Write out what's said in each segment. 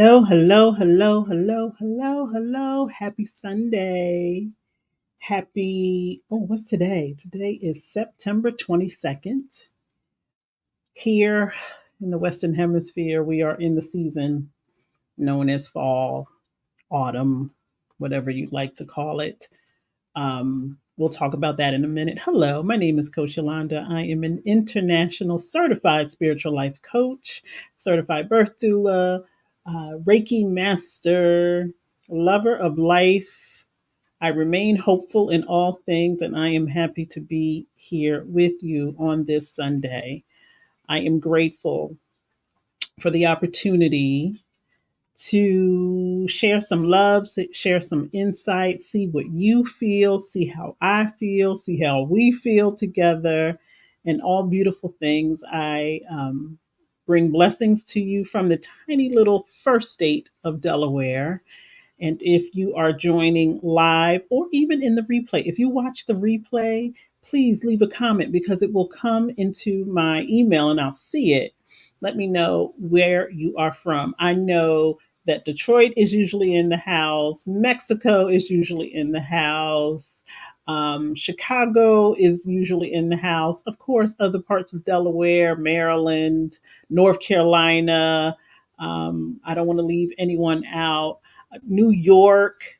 Hello, hello, hello, hello, hello, hello. Happy Sunday. What's today? Today is September 22nd. Here in the Western Hemisphere, we are in the season known as fall, autumn, whatever you'd like to call it. We'll talk about that in a minute. Hello, my name is Coach Yolanda. I am an international certified spiritual life coach, certified birth doula, Reiki master, lover of life. I remain hopeful in all things, and I am happy to be here with you on this Sunday. I am grateful for the opportunity to share some love, share some insight, see what you feel, see how I feel, see how we feel together, and all beautiful things. I bring blessings to you from the tiny little first state of Delaware. And if you are joining live or even in the replay, if you watch the replay, please leave a comment because it will come into my email and I'll see it. Let me know where you are from. I know that Detroit is usually in the house, Mexico is usually in the house, Chicago is usually in the house. Of course, other parts of Delaware, Maryland, North Carolina. I don't want to leave anyone out. New York,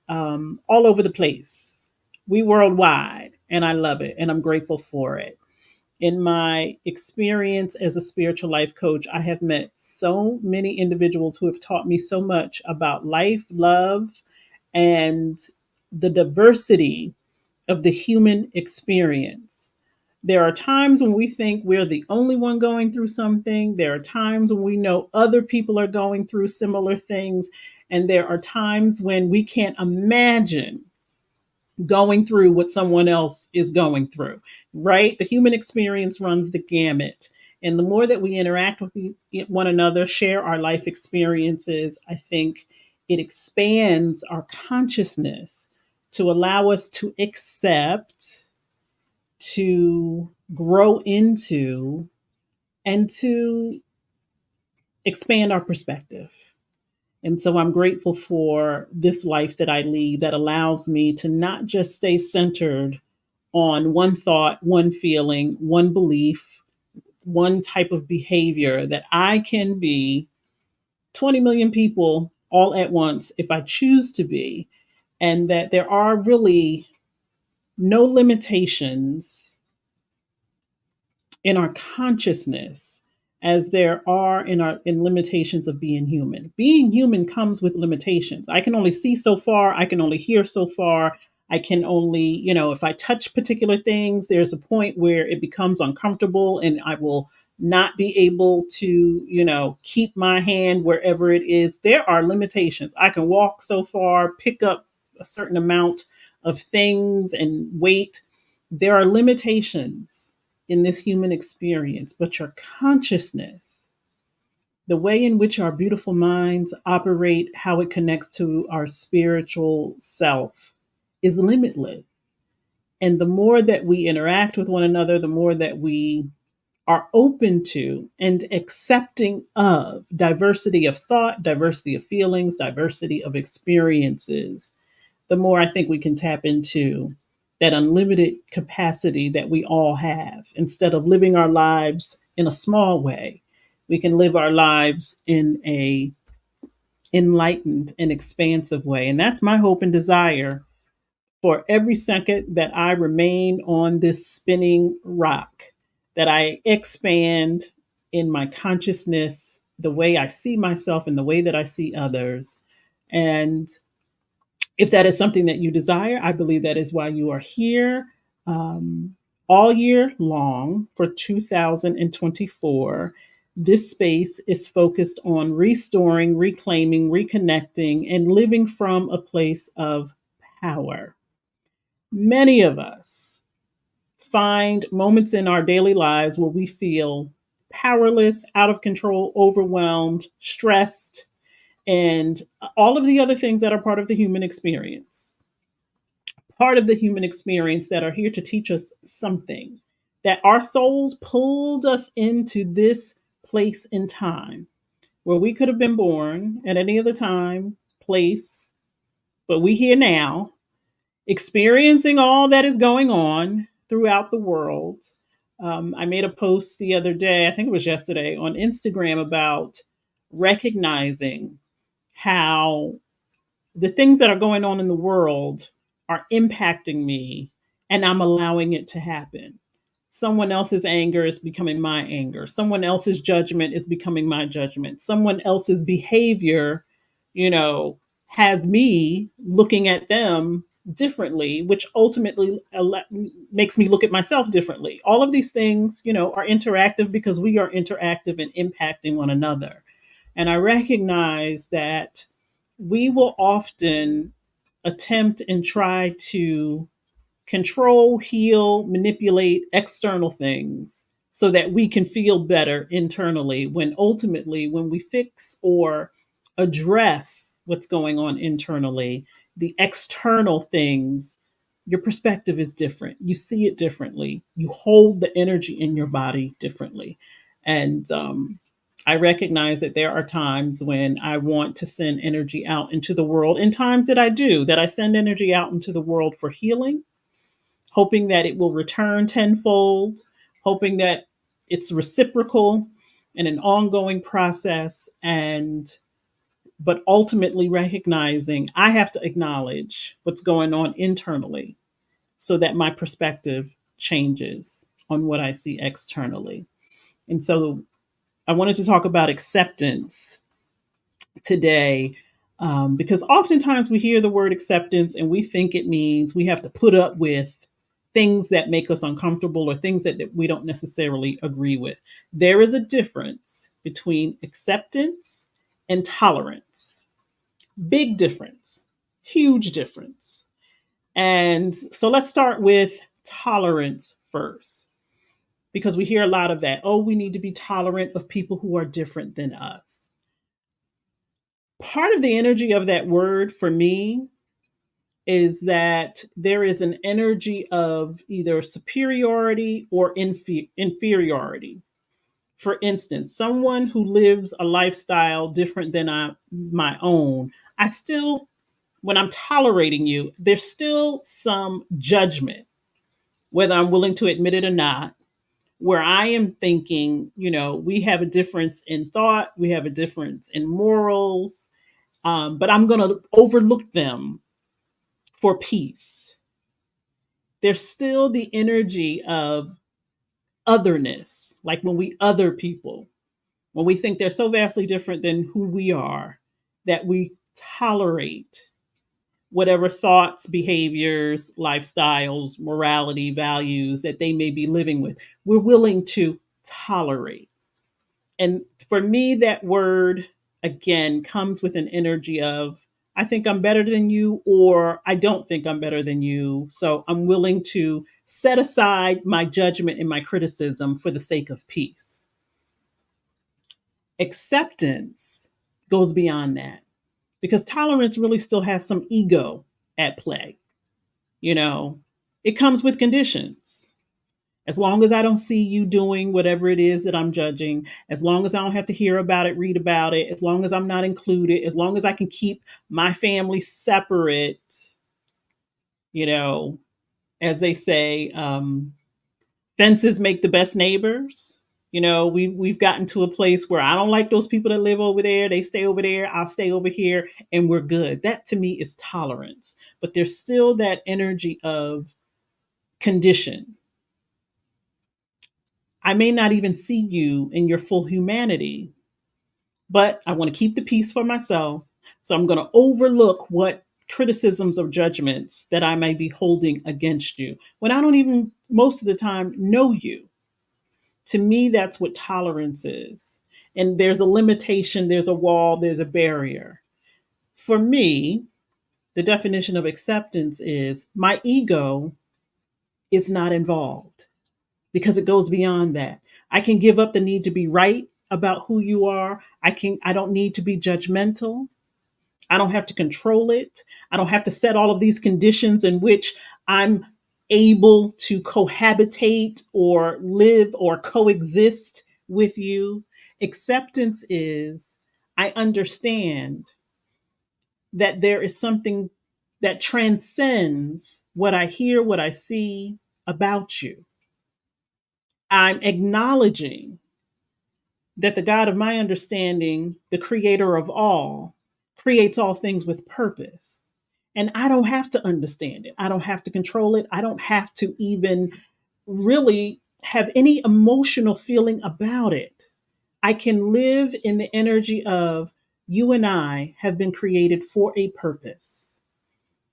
all over the place. We worldwide, and I love it, and I'm grateful for it. In my experience as a spiritual life coach, I have met so many individuals who have taught me so much about life, love, and the diversity of the human experience. There are times when we think we're the only one going through something. There are times when we know other people are going through similar things. And there are times when we can't imagine going through what someone else is going through, right? The human experience runs the gamut. And the more that we interact with one another, share our life experiences, I think it expands our consciousness to allow us to accept, to grow into, and to expand our perspective. And so I'm grateful for this life that I lead that allows me to not just stay centered on one thought, one feeling, one belief, one type of behavior, that I can be 20 million people all at once if I choose to be, and that there are really no limitations in our consciousness as there are in limitations of being human. Being human comes with limitations. I can only see so far, I can only hear so far. I can only, if I touch particular things, there's a point where it becomes uncomfortable and I will not be able to, keep my hand wherever it is. There are limitations. I can walk so far, pick up a certain amount of things and weight. There are limitations in this human experience, but your consciousness, the way in which our beautiful minds operate, how it connects to our spiritual self, is limitless. And the more that we interact with one another, the more that we are open to and accepting of diversity of thought, diversity of feelings, diversity of experiences, the more I think we can tap into that unlimited capacity that we all have. Instead of living our lives in a small way, we can live our lives in a enlightened and expansive way. And that's my hope and desire for every second that I remain on this spinning rock, that I expand in my consciousness, the way I see myself and the way that I see others. And if that is something that you desire, I believe that is why you are here all year long for 2024. This space is focused on restoring, reclaiming, reconnecting, and living from a place of power. Many of us find moments in our daily lives where we feel powerless, out of control, overwhelmed, stressed, and all of the other things that are part of the human experience. Part of the human experience that are here to teach us something, that our souls pulled us into this place in time where we could have been born at any other time, place, but we here now, experiencing all that is going on throughout the world. I made a post the other day, I think it was yesterday, on Instagram about recognizing how the things that are going on in the world are impacting me and I'm allowing it to happen. Someone else's anger is becoming my anger. Someone else's judgment is becoming my judgment. Someone else's behavior, you know, has me looking at them differently, which ultimately makes me look at myself differently. All of these things, are interactive because we are interactive and impacting one another. And I recognize that we will often attempt and try to control, heal, manipulate external things so that we can feel better internally, when ultimately, when we fix or address what's going on internally, the external things, your perspective is different. You see it differently. You hold the energy in your body differently. And I recognize that there are times when I want to send energy out into the world, and times that I do, that I send energy out into the world for healing, hoping that it will return tenfold, hoping that it's reciprocal and an ongoing process. And but ultimately recognizing I have to acknowledge what's going on internally so that my perspective changes on what I see externally. And so I wanted to talk about acceptance today, because oftentimes we hear the word acceptance and we think it means we have to put up with things that make us uncomfortable or things that we don't necessarily agree with. There is a difference between acceptance and tolerance. Big difference, huge difference. And so let's start with tolerance first, because we hear a lot of that. Oh, we need to be tolerant of people who are different than us. Part of the energy of that word for me is that there is an energy of either superiority or inferiority. For instance, someone who lives a lifestyle different than my own, I still, when I'm tolerating you, there's still some judgment, whether I'm willing to admit it or not, where I am thinking, we have a difference in thought, we have a difference in morals, but I'm going to overlook them for peace. There's still the energy of otherness, like when we other people, when we think they're so vastly different than who we are, that we tolerate whatever thoughts, behaviors, lifestyles, morality, values that they may be living with. We're willing to tolerate. And for me, that word, again, comes with an energy of, I think I'm better than you, or I don't think I'm better than you. So I'm willing to set aside my judgment and my criticism for the sake of peace. Acceptance goes beyond that, because tolerance really still has some ego at play. You know, it comes with conditions. As long as I don't see you doing whatever it is that I'm judging, as long as I don't have to hear about it, read about it, as long as I'm not included, as long as I can keep my family separate, you know, as they say, fences make the best neighbors. We've gotten to a place where I don't like those people that live over there. They stay over there. I'll stay over here, and we're good. That to me is tolerance. But there's still that energy of condition. I may not even see you in your full humanity, but I want to keep the peace for myself. So I'm going to overlook what criticisms or judgments that I may be holding against you when I don't even most of the time know you. To me, that's what tolerance is. And there's a limitation, there's a wall, there's a barrier. For me, the definition of acceptance is my ego is not involved, because it goes beyond that. I can give up the need to be right about who you are. I don't need to be judgmental. I don't have to control it. I don't have to set all of these conditions in which I'm able to cohabitate or live or coexist with you. Acceptance is I understand that there is something that transcends what I hear, what I see about you. I'm acknowledging that the God of my understanding, the creator of all, creates all things with purpose. And I don't have to understand it. I don't have to control it. I don't have to even really have any emotional feeling about it. I can live in the energy of you and I have been created for a purpose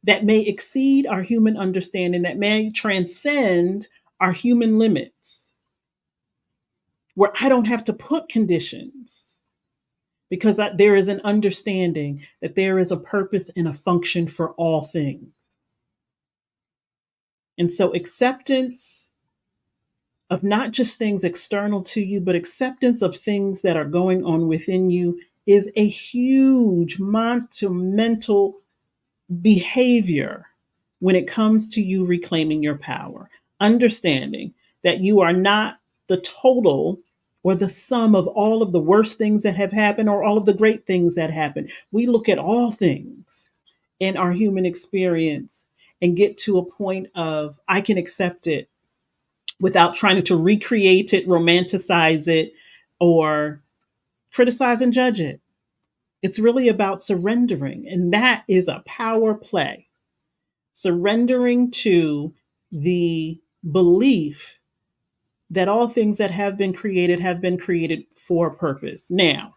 that may exceed our human understanding, that may transcend our human limits, where I don't have to put conditions because there is an understanding that there is a purpose and a function for all things. And so, acceptance of not just things external to you, but acceptance of things that are going on within you is a huge monumental behavior when it comes to you reclaiming your power, understanding that you are not the total or the sum of all of the worst things that have happened or all of the great things that happen. We look at all things in our human experience and get to a point of, I can accept it without trying to recreate it, romanticize it, or criticize and judge it. It's really about surrendering, and that is a power play. Surrendering to the belief that all things that have been created for a purpose. Now,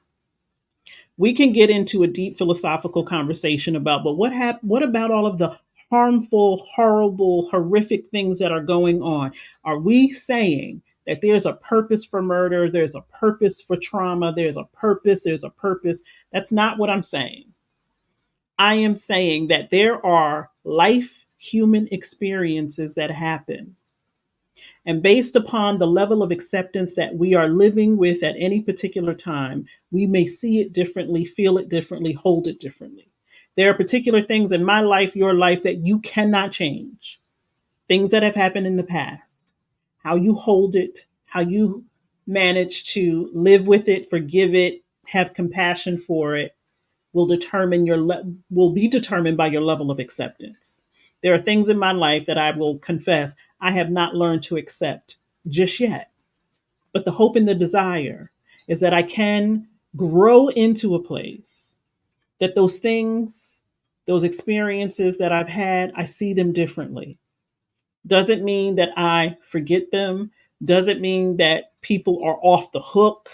we can get into a deep philosophical conversation about, but what about all of the harmful, horrible, horrific things that are going on? Are we saying that there's a purpose for murder, there's a purpose for trauma, there's a purpose? That's not what I'm saying. I am saying that there are life human experiences that happen. And based upon the level of acceptance that we are living with at any particular time, we may see it differently, feel it differently, hold it differently. There are particular things in my life, your life, that you cannot change. Things that have happened in the past, how you hold it, how you manage to live with it, forgive it, have compassion for it, will be determined by your level of acceptance. There are things in my life that I will confess I have not learned to accept just yet. But the hope and the desire is that I can grow into a place that those things, those experiences that I've had, I see them differently. Doesn't mean that I forget them, doesn't mean that people are off the hook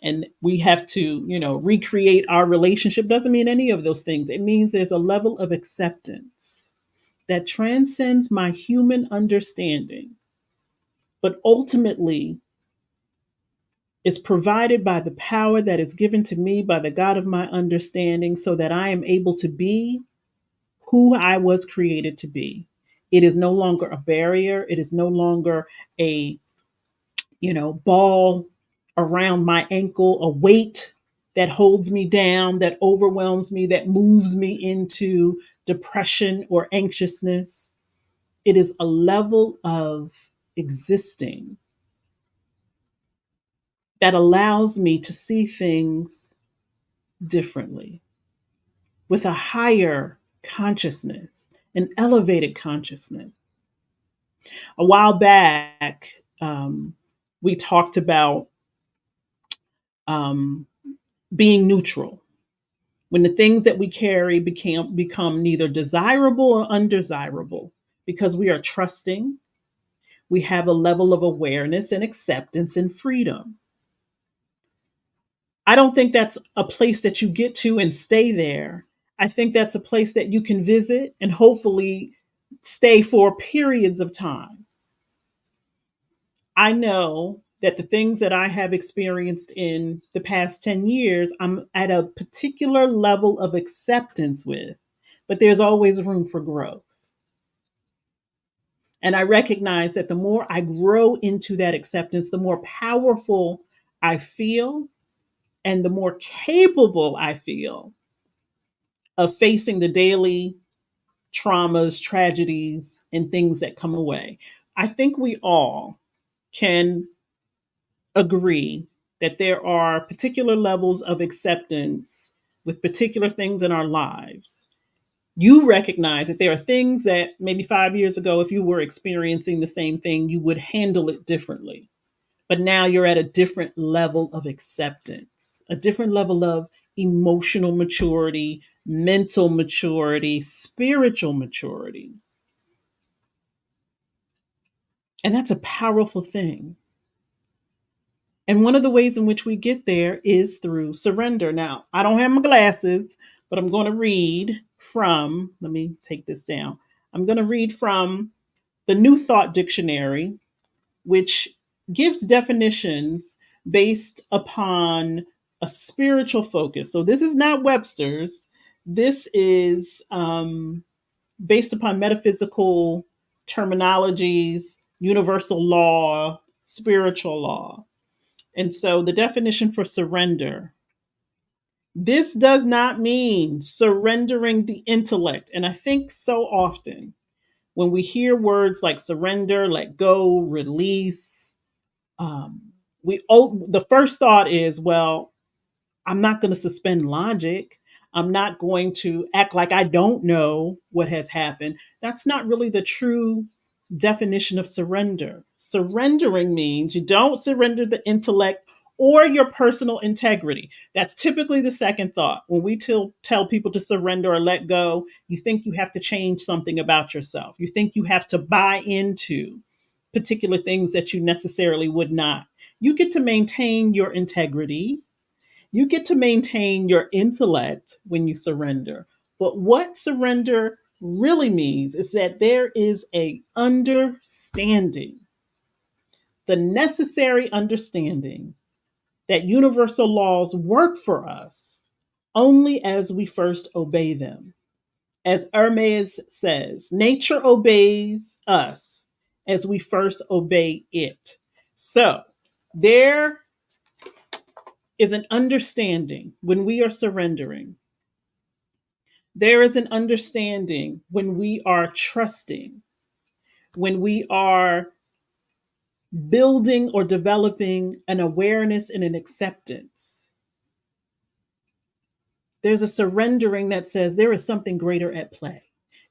and we have to, recreate our relationship. Doesn't mean any of those things. It means there's a level of acceptance that transcends my human understanding, but ultimately is provided by the power that is given to me by the God of my understanding so that I am able to be who I was created to be. It is no longer a barrier. It is no longer a ball around my ankle, a weight that holds me down, that overwhelms me, that moves me into depression or anxiousness. It is a level of existing that allows me to see things differently with a higher consciousness, an elevated consciousness. A while back, we talked about um, being neutral when the things that we carry become neither desirable or undesirable because we are trusting, we have a level of awareness and acceptance and freedom. I don't think that's a place that you get to and stay there. I think that's a place that you can visit and hopefully stay for periods of time. I know that the things that I have experienced in the past 10 years, I'm at a particular level of acceptance with, but there's always room for growth. And I recognize that the more I grow into that acceptance, the more powerful I feel and the more capable I feel of facing the daily traumas, tragedies, and things that come away. I think we all can agree that there are particular levels of acceptance with particular things in our lives. You recognize that there are things that maybe 5 years ago, if you were experiencing the same thing, you would handle it differently. But now you're at a different level of acceptance, a different level of emotional maturity, mental maturity, spiritual maturity. And that's a powerful thing. And one of the ways in which we get there is through surrender. Now, I don't have my glasses, but I'm going to read from, let me take this down. I'm going to read from the New Thought Dictionary, which gives definitions based upon a spiritual focus. So this is not Webster's. This is based upon metaphysical terminologies, universal law, spiritual law. And so the definition for surrender, this does not mean surrendering the intellect. And I think so often when we hear words like surrender, let go, release, the first thought is, well, I'm not going to suspend logic. I'm not going to act like I don't know what has happened. That's not really the true definition of surrender. Surrendering means you don't surrender the intellect or your personal integrity. That's typically the second thought. When we tell people to surrender or let go, you think you have to change something about yourself. You think you have to buy into particular things that you necessarily would not. You get to maintain your integrity. You get to maintain your intellect when you surrender. But what surrender really means is that there is a understanding, the necessary understanding that universal laws work for us only as we first obey them. As Hermes says, nature obeys us as we first obey it. So there is an understanding when we are surrendering. There is an understanding when we are trusting, when we are building or developing an awareness and an acceptance. There's a surrendering that says there is something greater at play.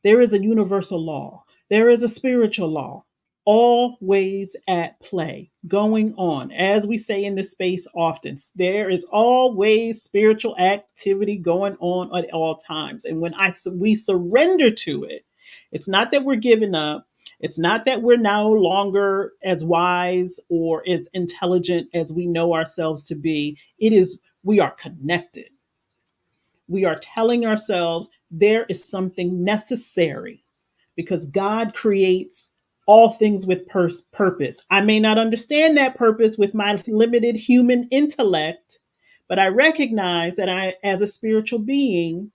There is a universal law. There is a spiritual law always at play, going on. As we say in this space often, there is always spiritual activity going on at all times. And when we surrender to it, it's not that we're giving up. It's not that we're no longer as wise or as intelligent as we know ourselves to be. It is we are connected. We are telling ourselves there is something necessary because God creates all things with purpose. I may not understand that purpose with my limited human intellect, but I recognize that as a spiritual being,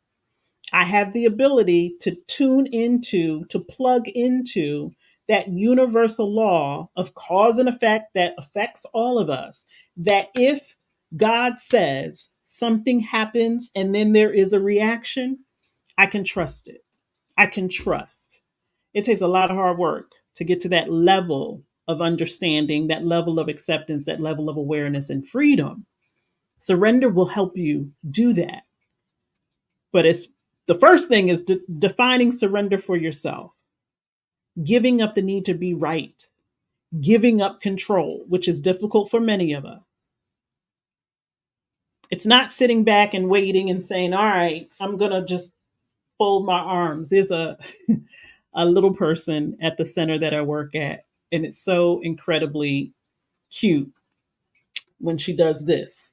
I have the ability to tune into, to plug into that universal law of cause and effect that affects all of us. That if God says something happens and then there is a reaction, I can trust it. I can trust. It takes a lot of hard work to get to that level of understanding, that level of acceptance, that level of awareness and freedom. Surrender will help you do that. But it's the first thing is defining surrender for yourself, giving up the need to be right, giving up control, which is difficult for many of us. It's not sitting back and waiting and saying, all right, I'm going to just fold my arms. There's a little person at the center that I work at, and it's so incredibly cute when she does this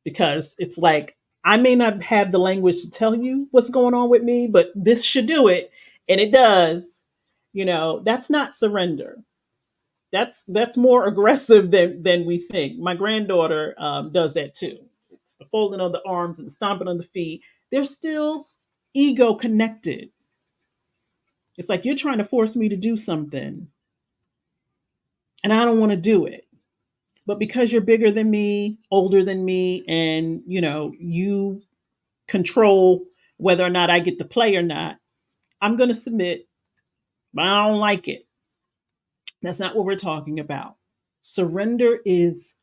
because it's like, I may not have the language to tell you what's going on with me, but this should do it. And it does. That's not surrender. That's more aggressive than we think. My granddaughter does that too. It's the folding of the arms and the stomping on the feet. They're still ego connected. It's like you're trying to force me to do something and I don't want to do it. But because you're bigger than me, older than me, and you control whether or not I get to play or not, I'm going to submit, but I don't like it. That's not what we're talking about. Surrender is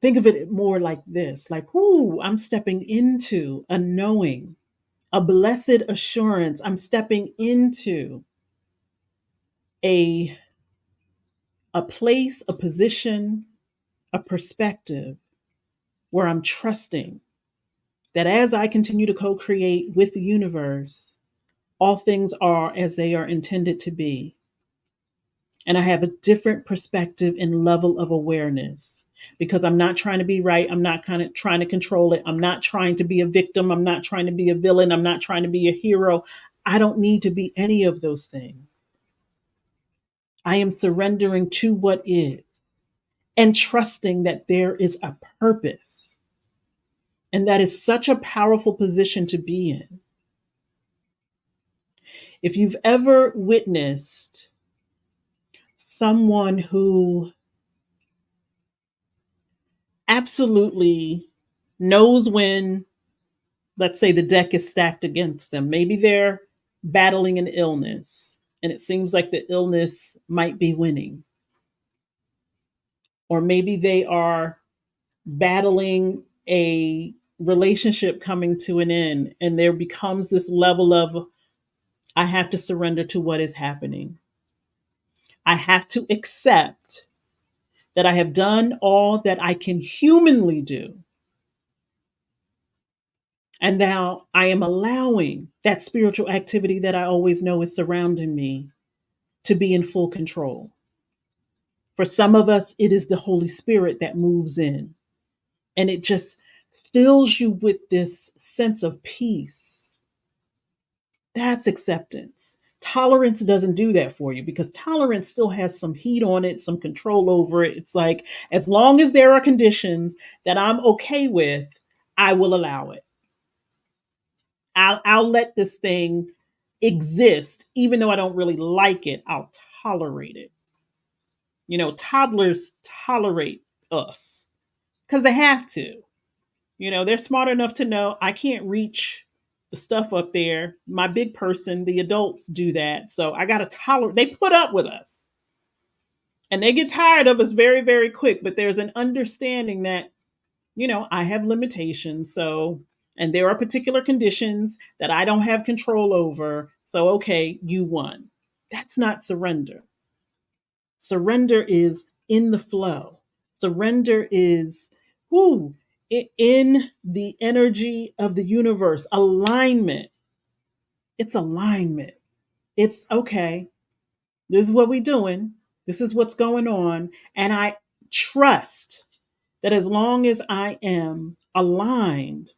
Think of it more like this, like, whoo, I'm stepping into a knowing, a blessed assurance. I'm stepping into a, a place, a position, a perspective where I'm trusting that as I continue to co create with the universe, all things are as they are intended to be. And I have a different perspective and level of awareness because I'm not trying to be right. I'm not kind of trying to control it. I'm not trying to be a victim. I'm not trying to be a villain. I'm not trying to be a hero. I don't need to be any of those things. I am surrendering to what is and trusting that there is a purpose. And that is such a powerful position to be in. If you've ever witnessed someone who absolutely knows when, let's say, the deck is stacked against them, maybe they're battling an illness and it seems like the illness might be winning, or maybe they are battling a relationship coming to an end and there becomes this level of, I have to surrender to what is happening. I have to accept that I have done all that I can humanly do. And now I am allowing that spiritual activity that I always know is surrounding me to be in full control. For some of us, it is the Holy Spirit that moves in and it just fills you with this sense of peace. That's acceptance. Tolerance doesn't do that for you because tolerance still has some heat on it, some control over it. It's like, as long as there are conditions that I'm okay with, I will allow it. I'll let this thing exist, even though I don't really like it. I'll tolerate it. You know, toddlers tolerate us because they have to. You know, they're smart enough to know I can't reach the stuff up there. My big person, the adults do that. So I got to tolerate. They put up with us and they get tired of us very, very quick. But there's an understanding that, you know, I have limitations. So, and there are particular conditions that I don't have control over. So, okay, you won. That's not surrender. Surrender is in the flow. Surrender is, whoo, in the energy of the universe. Alignment. It's alignment. It's okay. This is what we're doing. This is what's going on. And I trust that as long as I am aligned,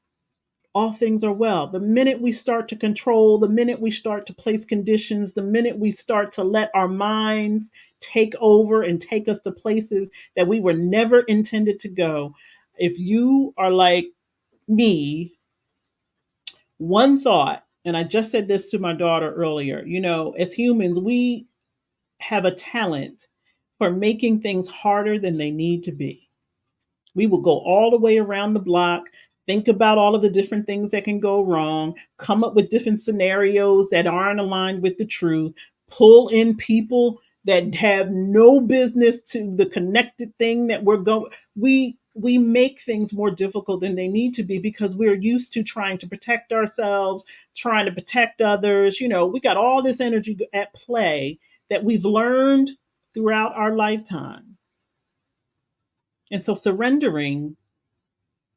all things are well. The minute we start to control, the minute we start to place conditions, the minute we start to let our minds take over and take us to places that we were never intended to go. If you are like me, one thought, and I just said this to my daughter earlier, you know, as humans, we have a talent for making things harder than they need to be. We will go all the way around the block, think about all of the different things that can go wrong, come up with different scenarios that aren't aligned with the truth, pull in people that have no business to the connected thing that we're going. We make things more difficult than they need to be because we're used to trying to protect ourselves, trying to protect others. You know, we got all this energy at play that we've learned throughout our lifetime. And so surrendering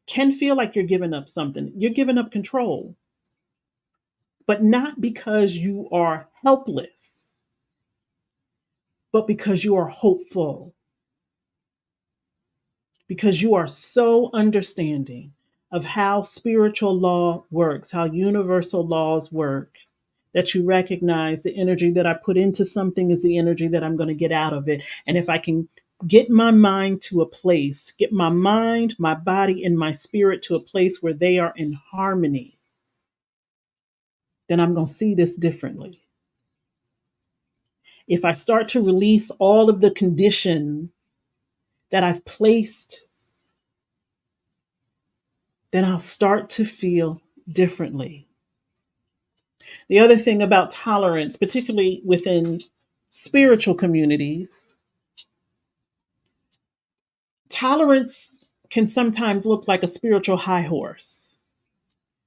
can feel like you're giving up something. You're giving up control, but not because you are helpless, but because you are hopeful, because you are so understanding of how spiritual law works, how universal laws work, that you recognize the energy that I put into something is the energy that I'm going to get out of it. And if I can get my mind to a place, get my mind, my body, and my spirit to a place where they are in harmony, then I'm going to see this differently. If I start to release all of the conditions that I've placed, then I'll start to feel differently. The other thing about tolerance, particularly within spiritual communities, tolerance can sometimes look like a spiritual high horse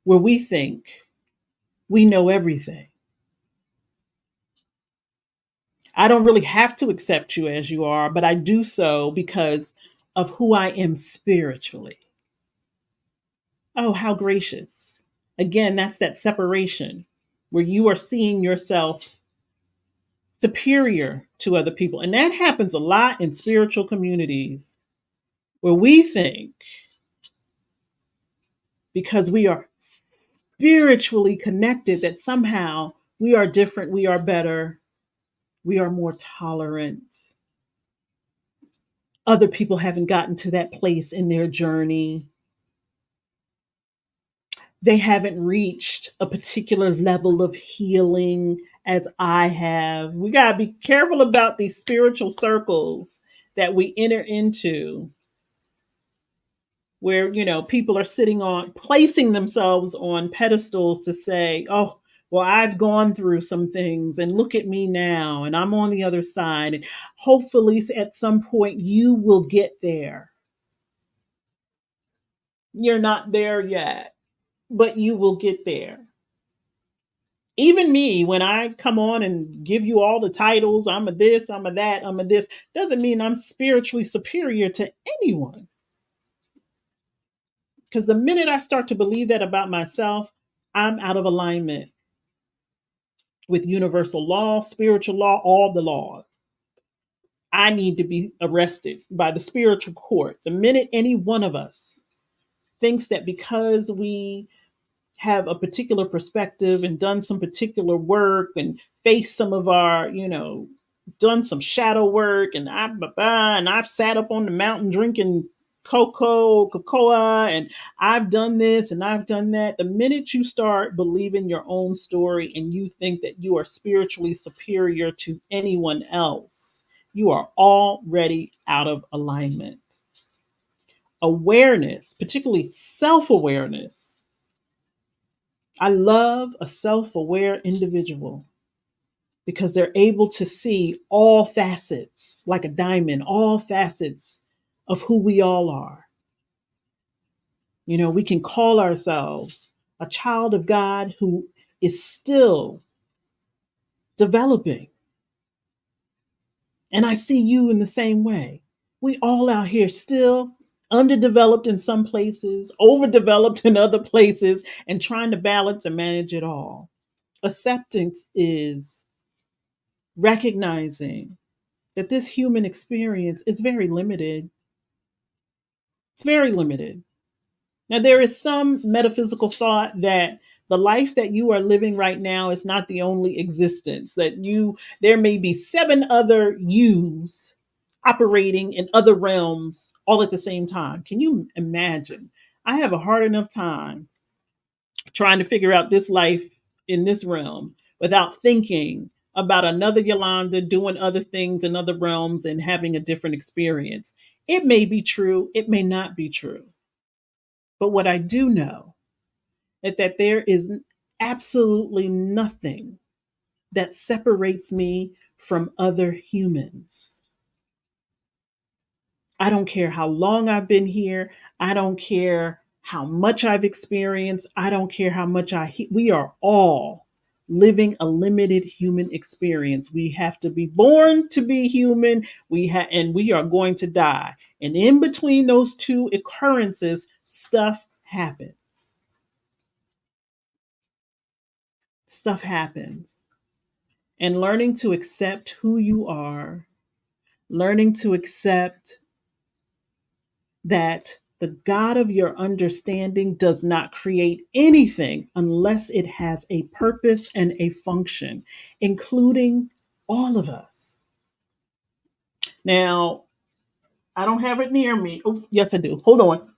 where we think we know everything. I don't really have to accept you as you are, but I do so because of who I am spiritually. Oh, how gracious. Again, that's that separation where you are seeing yourself superior to other people. And that happens a lot in spiritual communities where we think because we are spiritually connected that somehow we are different, we are better, we are more tolerant. Other people haven't gotten to that place in their journey. They haven't reached a particular level of healing as I have. We got to be careful about these spiritual circles that we enter into where, people are sitting on placing themselves on pedestals to say, "Oh, well, I've gone through some things and look at me now and I'm on the other side." And hopefully at some point you will get there. You're not there yet, but you will get there. Even me, when I come on and give you all the titles, I'm a this, I'm a that, I'm a this, doesn't mean I'm spiritually superior to anyone. Because the minute I start to believe that about myself, I'm out of alignment with universal law, spiritual law, all the laws. I need to be arrested by the spiritual court. The minute any one of us thinks that because we have a particular perspective and done some particular work and faced some of our, done some shadow work and I've sat up on the mountain drinking cocoa and I've done this and I've done that. The minute you start believing your own story and you think that you are spiritually superior to anyone else, you are already out of alignment. Awareness, particularly self-awareness. I love a self aware individual because they're able to see all facets, like a diamond, all facets of who we all are. We can call ourselves a child of God who is still developing. And I see you in the same way. We all out here still underdeveloped in some places, overdeveloped in other places, and trying to balance and manage it all. Acceptance is recognizing that this human experience is very limited. It's very limited. Now, there is some metaphysical thought that the life that you are living right now is not the only existence, that there may be 7 other yous operating in other realms all at the same time. Can you imagine? I have a hard enough time trying to figure out this life in this realm without thinking about another Yolanda doing other things in other realms and having a different experience. It may be true, it may not be true. But what I do know is that there is absolutely nothing that separates me from other humans. I don't care how long I've been here. I don't care how much I've experienced. I don't care how much we are all living a limited human experience. We have to be born to be human. And we are going to die. And in between those two occurrences, stuff happens. Stuff happens. And learning to accept who you are, learning to accept that the God of your understanding does not create anything unless it has a purpose and a function, including all of us. Now, I don't have it near me. Oh, yes, I do. Hold on.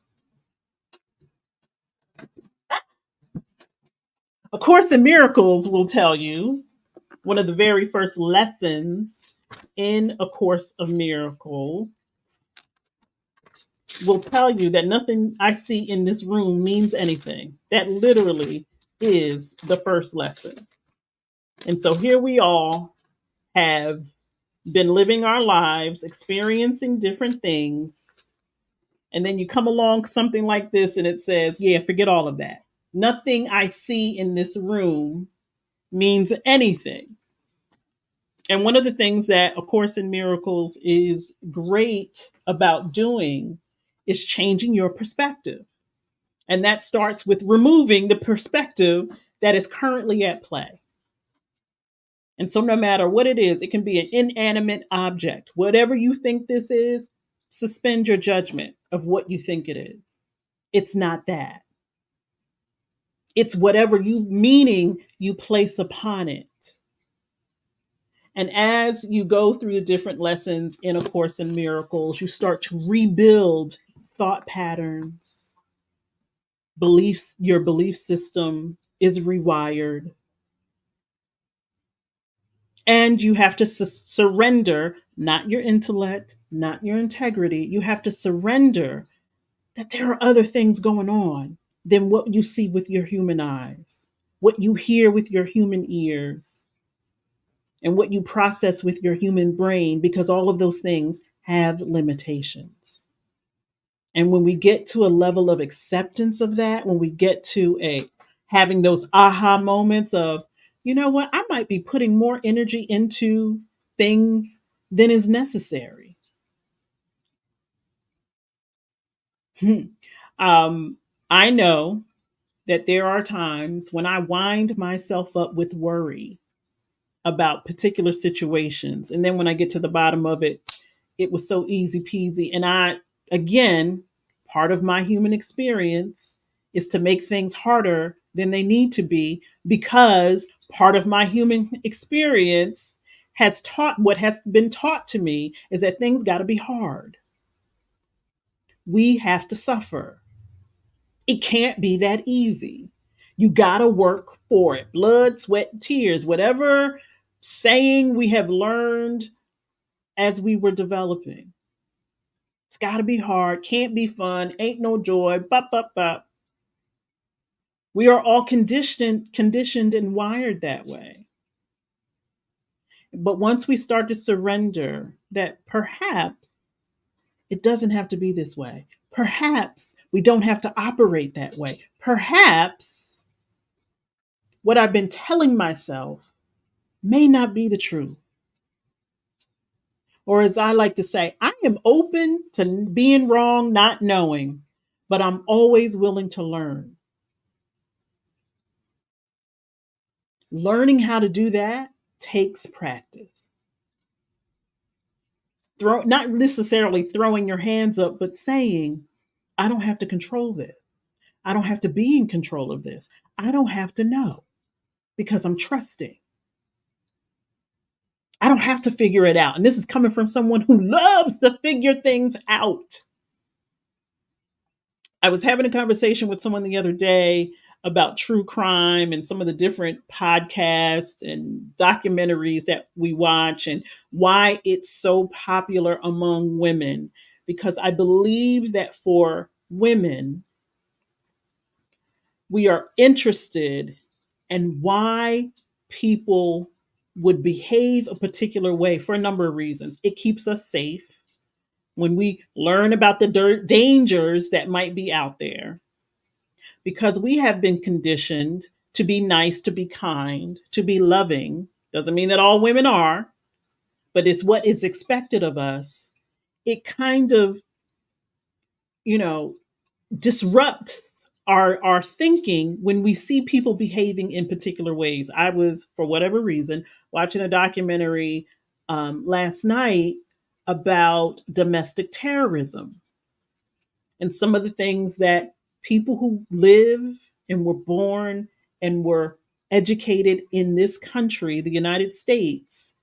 A Course in Miracles will tell you one of the very first lessons in A Course of Miracles will tell you that nothing I see in this room means anything. That literally is the first lesson. And so here we all have been living our lives, experiencing different things, And then you come along something like this and it says, yeah, forget all of that. Nothing I see in this room means anything. And one of the things that A Course in Miracles is great about doing is changing your perspective. And that starts with removing the perspective that is currently at play. And so, no matter what it is, it can be an inanimate object. Whatever you think this is, suspend your judgment of what you think it is. It's not that. It's whatever you meaning you place upon it. And as you go through the different lessons in A Course in Miracles, you start to rebuild thought patterns, beliefs, your belief system is rewired. And you have to surrender, not your intellect, not your integrity. You have to surrender that there are other things going on than what you see with your human eyes, what you hear with your human ears, and what you process with your human brain, because all of those things have limitations. And when we get to a level of acceptance of that, when we get to a having those aha moments of, you know what, I might be putting more energy into things than is necessary. um, I know that there are times when I wind myself up with worry about particular situations. And then when I get to the bottom of it, it was so easy peasy. And again, part of my human experience is to make things harder than they need to be, because part of my human experience has taught, what has been taught to me is that things got to be hard. We have to suffer. It can't be that easy. You got to work for it. Blood, sweat, and tears, whatever saying we have learned as we were developing. It's got to be hard, can't be fun, ain't no joy, bop, bop, bop. We are all conditioned and wired that way. But once we start to surrender that perhaps it doesn't have to be this way, perhaps we don't have to operate that way, perhaps what I've been telling myself may not be the truth. Or as I like to say, I am open to being wrong, not knowing, but I'm always willing to learn. Learning how to do that takes practice. Not necessarily throwing your hands up, but saying, I don't have to control this. I don't have to be in control of this. I don't have to know, because I'm trusting. I don't have to figure it out. And this is coming from someone who loves to figure things out. I was having a conversation with someone the other day about true crime and some of the different podcasts and documentaries that we watch, and why it's so popular among women. Because I believe that for women, we are interested in why people would behave a particular way for a number of reasons. It keeps us safe when we learn about the dangers that might be out there, because we have been conditioned to be nice, to be kind, to be loving. Doesn't mean that all women are, but it's what is expected of us. It kind of, you know, disrupt our thinking when we see people behaving in particular ways. I was, for whatever reason, watching a documentary last night about domestic terrorism and some of the things that people who live and were born and were educated in this country, the United States,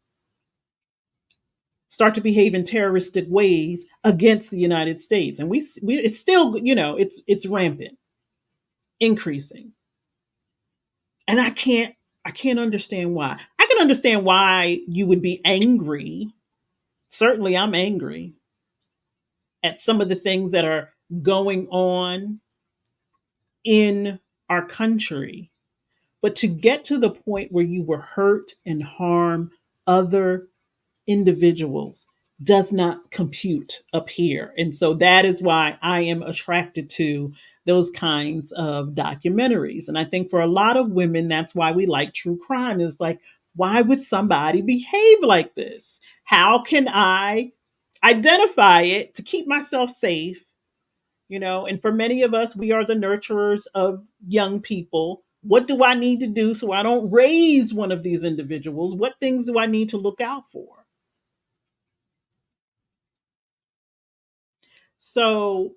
start to behave in terroristic ways against the United States. And we it's still, it's rampant, increasing. And I can't understand why. I can understand why you would be angry. Certainly I'm angry at some of the things that are going on in our country. But to get to the point where you were hurt and harm other individuals, does not compute up here. And so that is why I am attracted to those kinds of documentaries. And I think for a lot of women, that's why we like true crime. Is like, why would somebody behave like this? How can I identify it to keep myself safe? And for many of us, we are the nurturers of young people. What do I need to do so I don't raise one of these individuals? What things do I need to look out for? So,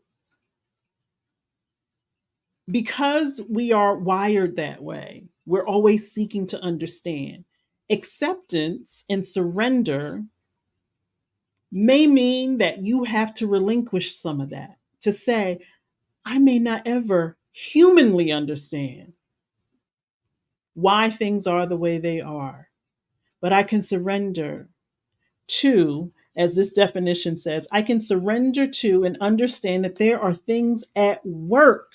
because we are wired that way, we're always seeking to understand. Acceptance and surrender may mean that you have to relinquish some of that to say, I may not ever humanly understand why things are the way they are, but I can surrender to, as this definition says, I can surrender to and understand that there are things at work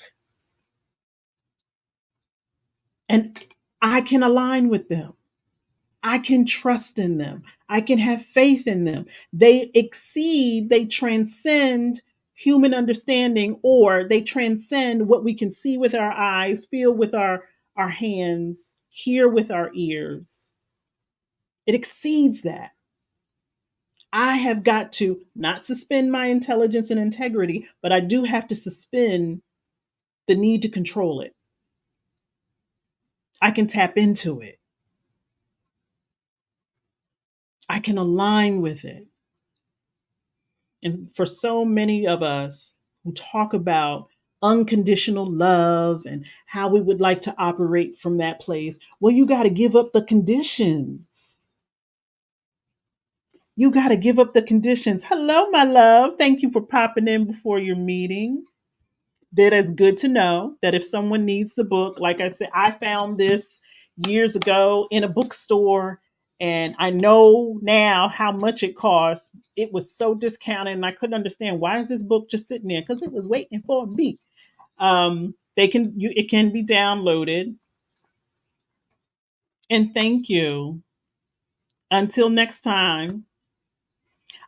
and I can align with them. I can trust in them. I can have faith in them. They transcend human understanding, or they transcend what we can see with our eyes, feel with our hands, hear with our ears. It exceeds that. I have got to not suspend my intelligence and integrity, but I do have to suspend the need to control it. I can tap into it. I can align with it. And for so many of us who talk about unconditional love and how we would like to operate from that place, well, you got to give up the conditions. You got to give up the conditions. Hello, my love. Thank you for popping in before your meeting. That is good to know that if someone needs the book, like I said, I found this years ago in a bookstore and I know now how much it cost. It was so discounted and I couldn't understand why is this book just sitting there, because it was waiting for me. It can be downloaded. And thank you. Until next time,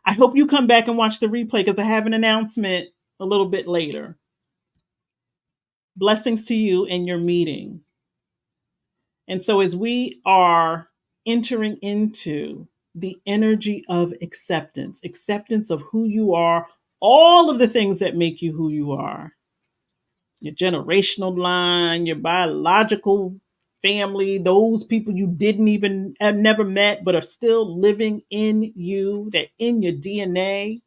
I hope you come back and watch the replay because I have an announcement a little bit later. Blessings to you in your meeting. And so, as we are entering into the energy of acceptance, acceptance of who you are, all of the things that make you who you are, your generational line, your biological family, those people you didn't even have never met, but are still living in you, that in your DNA.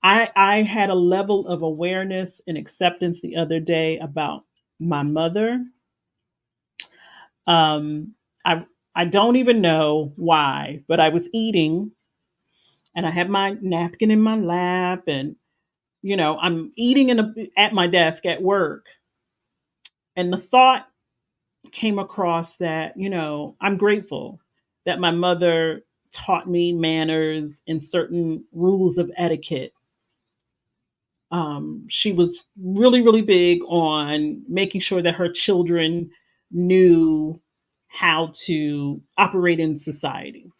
I had a level of awareness and acceptance the other day about my mother. Um, I I don't even know why, but I was eating and I had my napkin in my lap, and I'm eating at my desk at work, and the thought came across that I'm grateful that my mother taught me manners and certain rules of etiquette. She was really, really big on making sure that her children knew how to operate in society.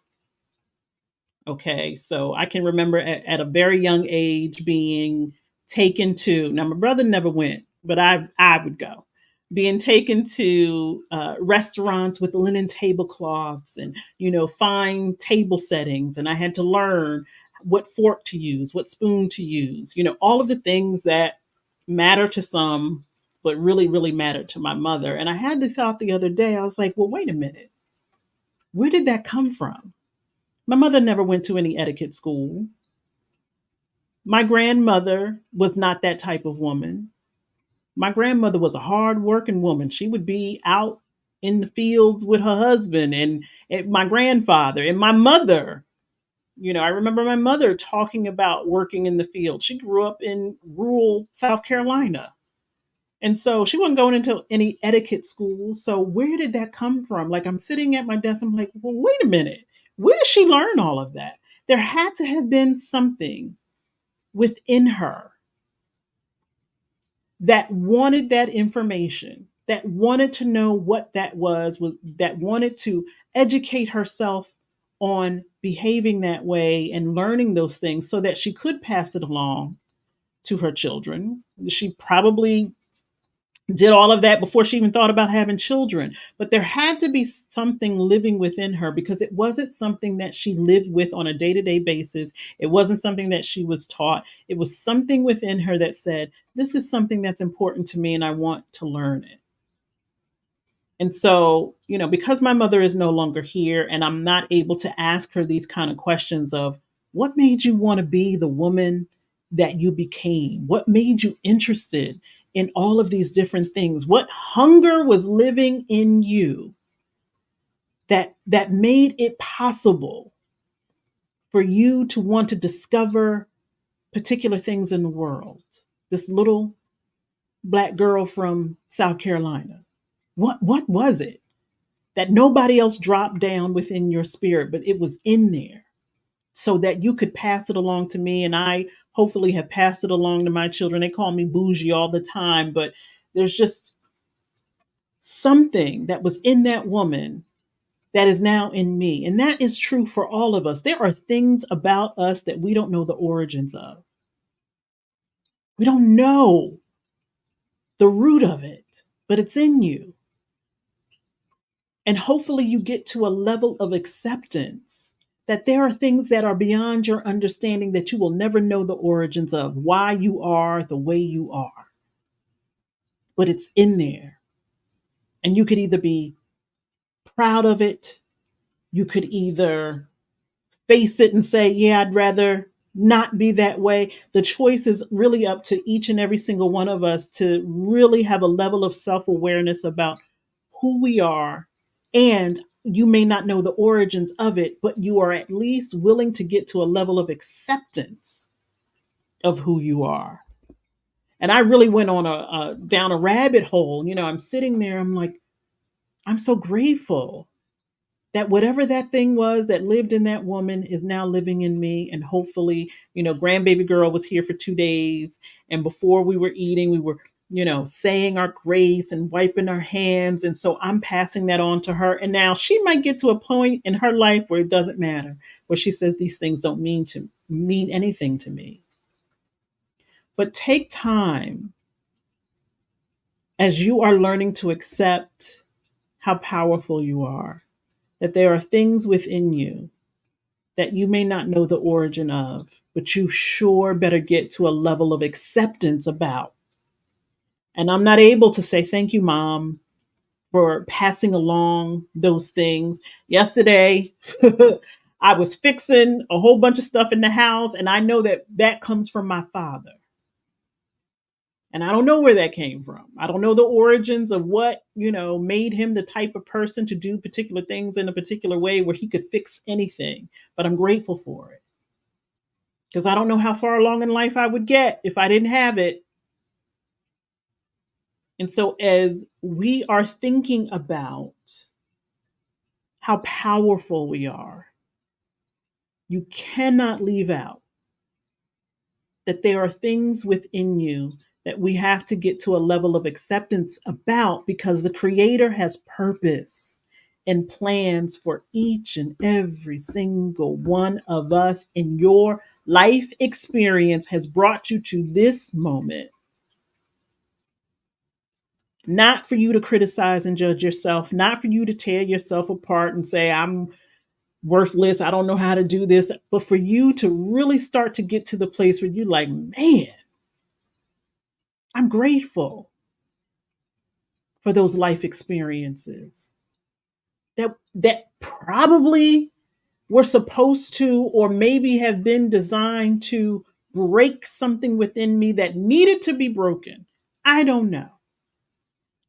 Okay, so I can remember at a very young age being taken to. Now my brother never went, but I would go. Being taken to restaurants with linen tablecloths and fine table settings, and I had to learn what fork to use, what spoon to use. All of the things that matter to some, but really, really mattered to my mother. And I had this thought the other day. I was like, well, wait a minute, where did that come from? My mother never went to any etiquette school. My grandmother was not that type of woman. My grandmother was a hard-working woman. She would be out in the fields with her husband and my grandfather and my mother. I remember my mother talking about working in the field. She grew up in rural South Carolina. And so she wasn't going into any etiquette schools. So where did that come from? Like, I'm sitting at my desk, I'm like, well, wait a minute. Where did she learn all of that? There had to have been something within her that wanted that information, that wanted to know what that was that wanted to educate herself on behaving that way and learning those things so that she could pass it along to her children. She probably did all of that before she even thought about having children. But there had to be something living within her because it wasn't something that she lived with on a day to day basis. It wasn't something that she was taught. It was something within her that said, this is something that's important to me and I want to learn it. And so, because my mother is no longer here and I'm not able to ask her these kind of questions of what made you want to be the woman that you became? What made you interested in all of these different things? What hunger was living in you that made it possible for you to want to discover particular things in the world? This little black girl from South Carolina. What was it? That nobody else dropped down within your spirit, but it was in there so that you could pass it along to me. And I hopefully have passed it along to my children. They call me bougie all the time, but there's just something that was in that woman that is now in me. And that is true for all of us. There are things about us that we don't know the origins of. We don't know the root of it, but it's in you. And hopefully you get to a level of acceptance that there are things that are beyond your understanding that you will never know the origins of, why you are the way you are. But it's in there. And you could either be proud of it, you could either face it and say, yeah, I'd rather not be that way. The choice is really up to each and every single one of us to really have a level of self awareness about who we are. And you may not know the origins of it, but you are at least willing to get to a level of acceptance of who you are. And I really went on a down a rabbit hole. I'm sitting there, I'm like, I'm so grateful that whatever that thing was that lived in that woman is now living in me. And hopefully, grandbaby girl was here for 2 days. And before we were eating, we were, saying our grace and wiping our hands. And so I'm passing that on to her. And now she might get to a point in her life where it doesn't matter, where she says these things don't mean anything to me. But take time as you are learning to accept how powerful you are, that there are things within you that you may not know the origin of, but you sure better get to a level of acceptance about. And I'm not able to say, thank you, Mom, for passing along those things. Yesterday, I was fixing a whole bunch of stuff in the house, and I know that that comes from my father. And I don't know where that came from. I don't know the origins of what, made him the type of person to do particular things in a particular way where he could fix anything. But I'm grateful for it because I don't know how far along in life I would get if I didn't have it. And so, as we are thinking about how powerful we are, you cannot leave out that there are things within you that we have to get to a level of acceptance about because the Creator has purpose and plans for each and every single one of us. And your life experience has brought you to this moment. Not for you to criticize and judge yourself, not for you to tear yourself apart and say, I'm worthless, I don't know how to do this, but for you to really start to get to the place where you're like, man, I'm grateful for those life experiences that probably were supposed to or maybe have been designed to break something within me that needed to be broken. I don't know.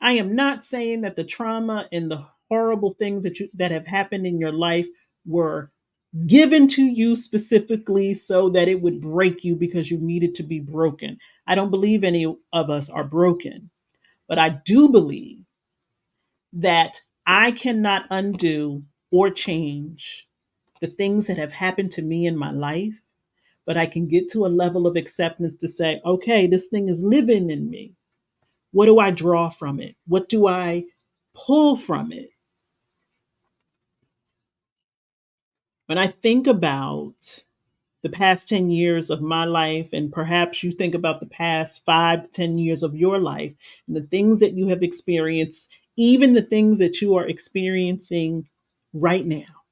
I am not saying that the trauma and the horrible things that have happened in your life were given to you specifically so that it would break you because you needed to be broken. I don't believe any of us are broken, but I do believe that I cannot undo or change the things that have happened to me in my life, but I can get to a level of acceptance to say, okay, this thing is living in me. What do I draw from it? What do I pull from it? When I think about the past 10 years of my life, and perhaps you think about the past 5 to 10 years of your life, and the things that you have experienced, even the things that you are experiencing right now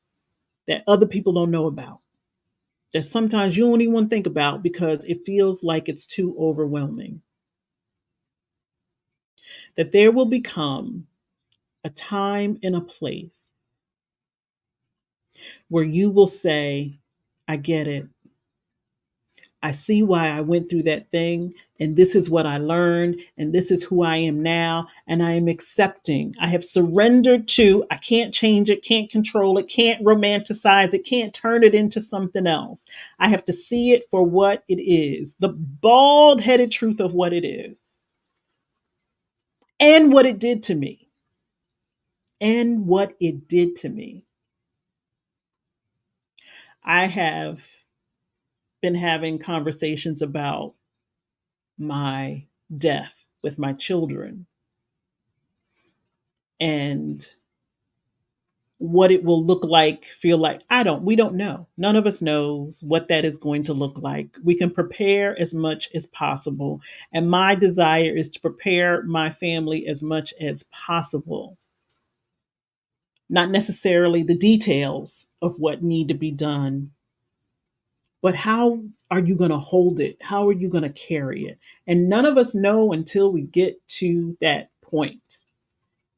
that other people don't know about, that sometimes you don't even want to think about because it feels like it's too overwhelming, that there will become a time and a place where you will say, I get it. I see why I went through that thing, and this is what I learned, and this is who I am now, and I am accepting. I have surrendered to, I can't change it, can't control it, can't romanticize it, can't turn it into something else. I have to see it for what it is, the bald headed truth of what it is, and what it did to me, and what it did to me. I have been having conversations about my death with my children and what it will look like, feel like. We don't know. None of us knows what that is going to look like. We can prepare as much as possible. And my desire is to prepare my family as much as possible. Not necessarily the details of what need to be done, but how are you going to hold it? How are you going to carry it? And none of us know until we get to that point.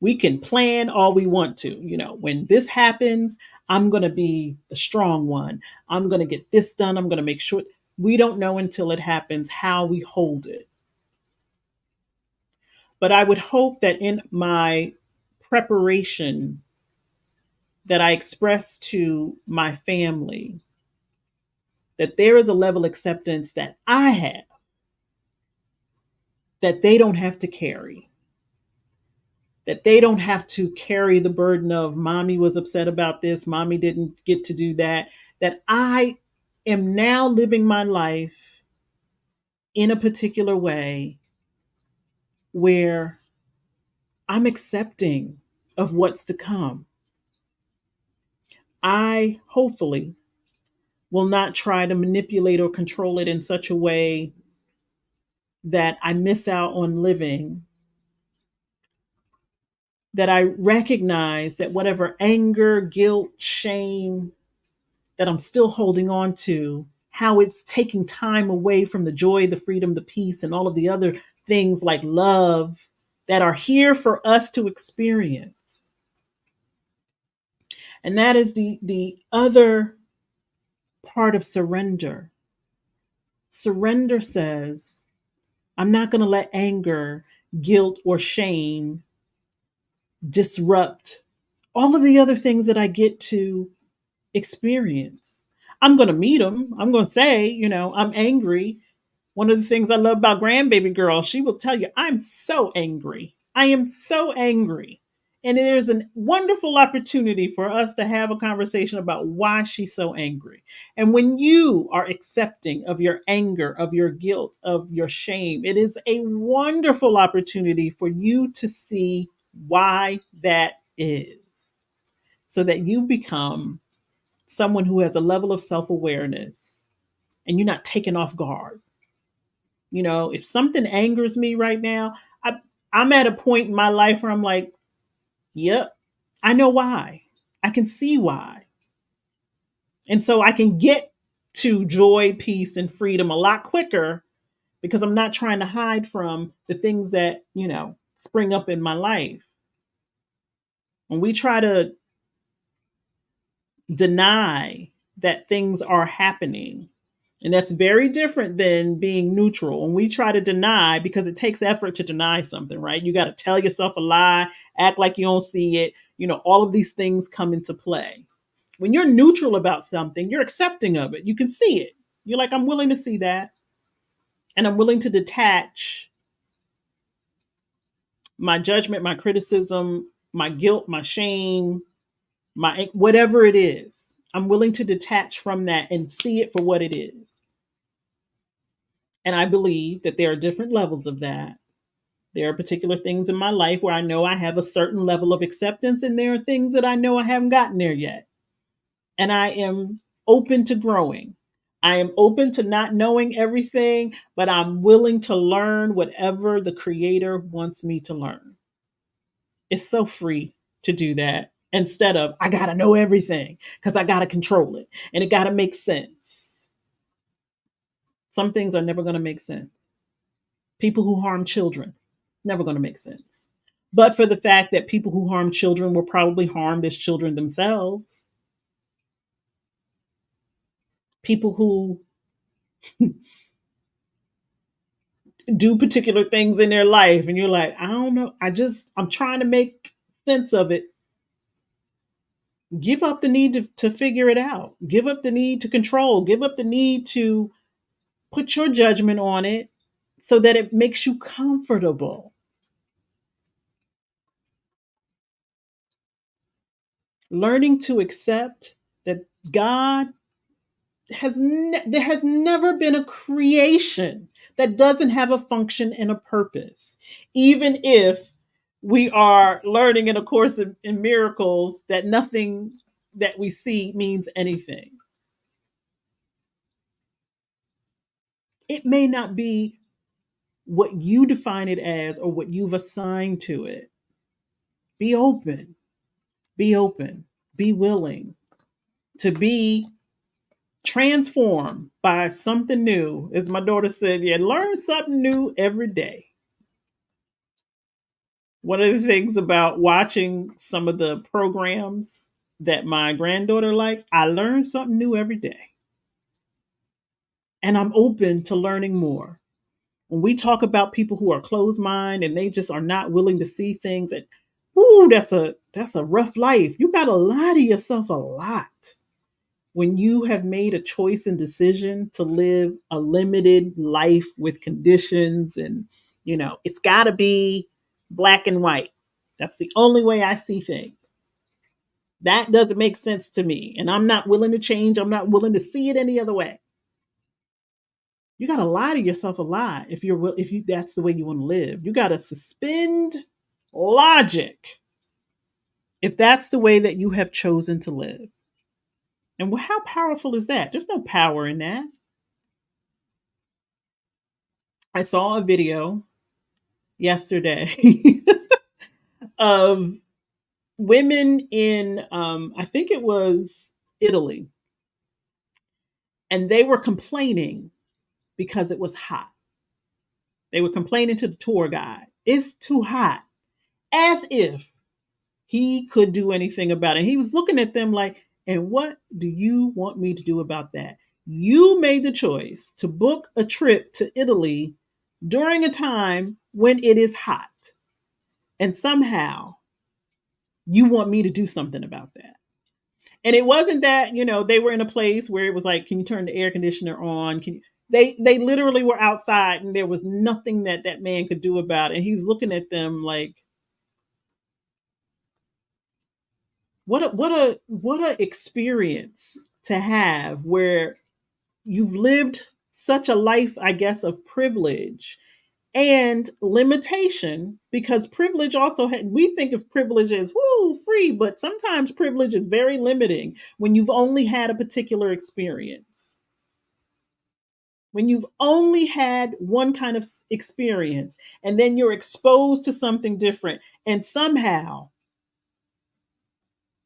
We can plan all we want to. When this happens, I'm going to be the strong one. I'm going to get this done. I'm going to make sure. We don't know until it happens how we hold it. But I would hope that in my preparation that I express to my family that there is a level of acceptance that I have that they don't have to carry, that they don't have to carry the burden of mommy was upset about this, mommy didn't get to do that, that I am now living my life in a particular way where I'm accepting of what's to come. I hopefully will not try to manipulate or control it in such a way that I miss out on living, that I recognize that whatever anger, guilt, shame, that I'm still holding on to, how it's taking time away from the joy, the freedom, the peace, and all of the other things like love that are here for us to experience. And that is the other part of surrender. Surrender says, I'm not going to let anger, guilt, or shame disrupt all of the other things that I get to experience. I'm going to meet them. I'm going to say, I'm angry. One of the things I love about grandbaby girl, she will tell you, I'm so angry. I am so angry. And there's a wonderful opportunity for us to have a conversation about why she's so angry. And when you are accepting of your anger, of your guilt, of your shame, it is a wonderful opportunity for you to see why that is, so that you become someone who has a level of self awareness and you're not taken off guard. If something angers me right now, I'm at a point in my life where I'm like, yep, I know why. I can see why. And so I can get to joy, peace, and freedom a lot quicker because I'm not trying to hide from the things that, spring up in my life. When we try to deny that things are happening, and that's very different than being neutral. And we try to deny, because it takes effort to deny something, right? You got to tell yourself a lie, act like you don't see it. All of these things come into play. When you're neutral about something, you're accepting of it. You can see it. You're like, I'm willing to see that. And I'm willing to detach my judgment, my criticism, my guilt, my shame, my whatever it is. I'm willing to detach from that and see it for what it is. And I believe that there are different levels of that. There are particular things in my life where I know I have a certain level of acceptance, and there are things that I know I haven't gotten there yet. and I am open to growing. I am open to not knowing everything, but I'm willing to learn whatever the creator wants me to learn. It's so free to do that instead of I got to know everything because I got to control it and it got to make sense. Some things are never going to make sense. People who harm children, never going to make sense. But for the fact that people who harm children were probably harmed as children themselves, people who do particular things in their life, and you're like, I don't know, I'm trying to make sense of it. Give up the need to figure it out. Give up the need to control. Give up the need to put your judgment on it so that it makes you comfortable. Learning to accept that God there has never been a creation that doesn't have a function and a purpose, even if we are learning in a course in miracles that nothing that we see means anything. It may not be what you define it as or what you've assigned to it. Be open, be open, be willing to be transformed by something new. As my daughter said, yeah, learn something new every day. One of the things about watching some of the programs that my granddaughter likes, I learn something new every day. And I'm open to learning more. When we talk about people who are closed minded and they just are not willing to see things, and ooh, that's a rough life. You gotta lie to yourself a lot when you have made a choice and decision to live a limited life with conditions, and it's gotta be black and white. That's the only way I see things. That doesn't make sense to me. And I'm not willing to change. I'm not willing to see it any other way. You got to lie to yourself a lot if you that's the way you want to live. You got to suspend logic if that's the way that you have chosen to live. And how powerful is that? There's no power in that. I saw a video yesterday of women in I think it was Italy, and they were complaining because it was hot. They were complaining to the tour guide, it's too hot, as if he could do anything about it. He was looking at them like, and what do you want me to do about that? You made the choice to book a trip to Italy during a time when it is hot. And somehow you want me to do something about that. And it wasn't that, they were in a place where it was like, can you turn the air conditioner on? Can you, they literally were outside and there was nothing that that man could do about it. And he's looking at them like, what a experience to have where you've lived such a life, I guess, of privilege and limitation, because privilege also we think of privilege as woo free, but sometimes privilege is very limiting when you've only had a particular experience, when you've only had one kind of experience, and then you're exposed to something different, and somehow,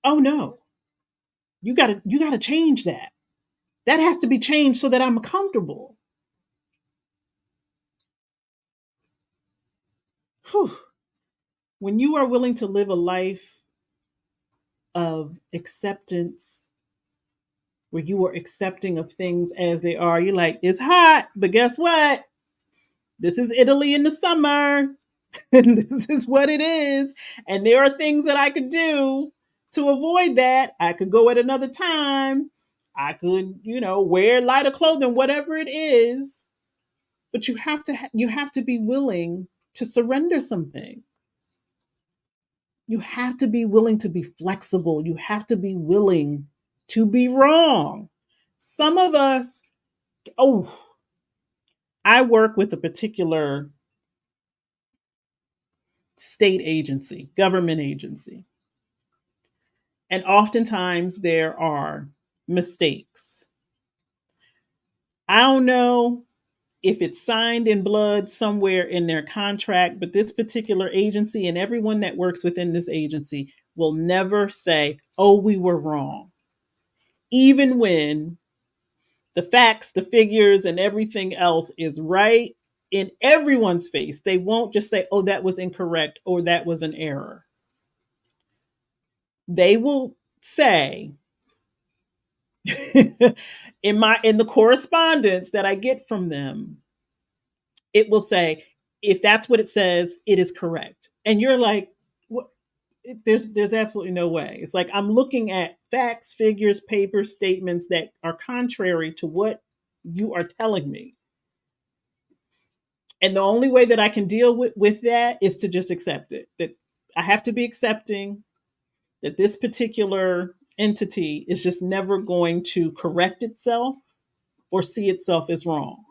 oh no, you got to change that. That has to be changed so that I'm comfortable. Whew. When you are willing to live a life of acceptance, where you are accepting of things as they are, you're like, it's hot, but guess what? This is Italy in the summer, and this is what it is. And there are things that I could do to avoid that. I could go at another time. I could, wear lighter clothing, whatever it is. But you have to be willing to surrender something. You have to be willing to be flexible. You have to be willing to be wrong. Some of us, oh, I work with a particular state agency, government agency. And oftentimes there are mistakes. I don't know if it's signed in blood somewhere in their contract, but this particular agency and everyone that works within this agency will never say, oh, we were wrong. Even when the facts, the figures, and everything else is right in everyone's face, they won't just say, oh, that was incorrect or that was an error. They will say, in the correspondence that I get from them, it will say, if that's what it says, it is correct. And you're like, what? There's absolutely no way. It's like I'm looking at facts, figures, papers, statements that are contrary to what you are telling me. And the only way that I can deal with that is to just accept it. That I have to be accepting that this particular entity is just never going to correct itself or see itself as wrong.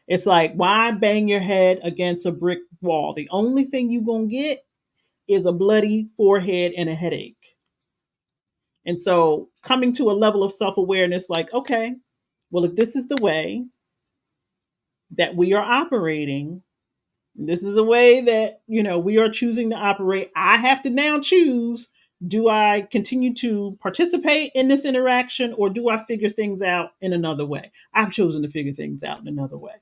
It's like, why bang your head against a brick wall? The only thing you're going to get is a bloody forehead and a headache. And so coming to a level of self awareness, like, okay, well, if this is the way that we are operating, this is the way that, we are choosing to operate. I have to now choose, do I continue to participate in this interaction or do I figure things out in another way? I've chosen to figure things out in another way.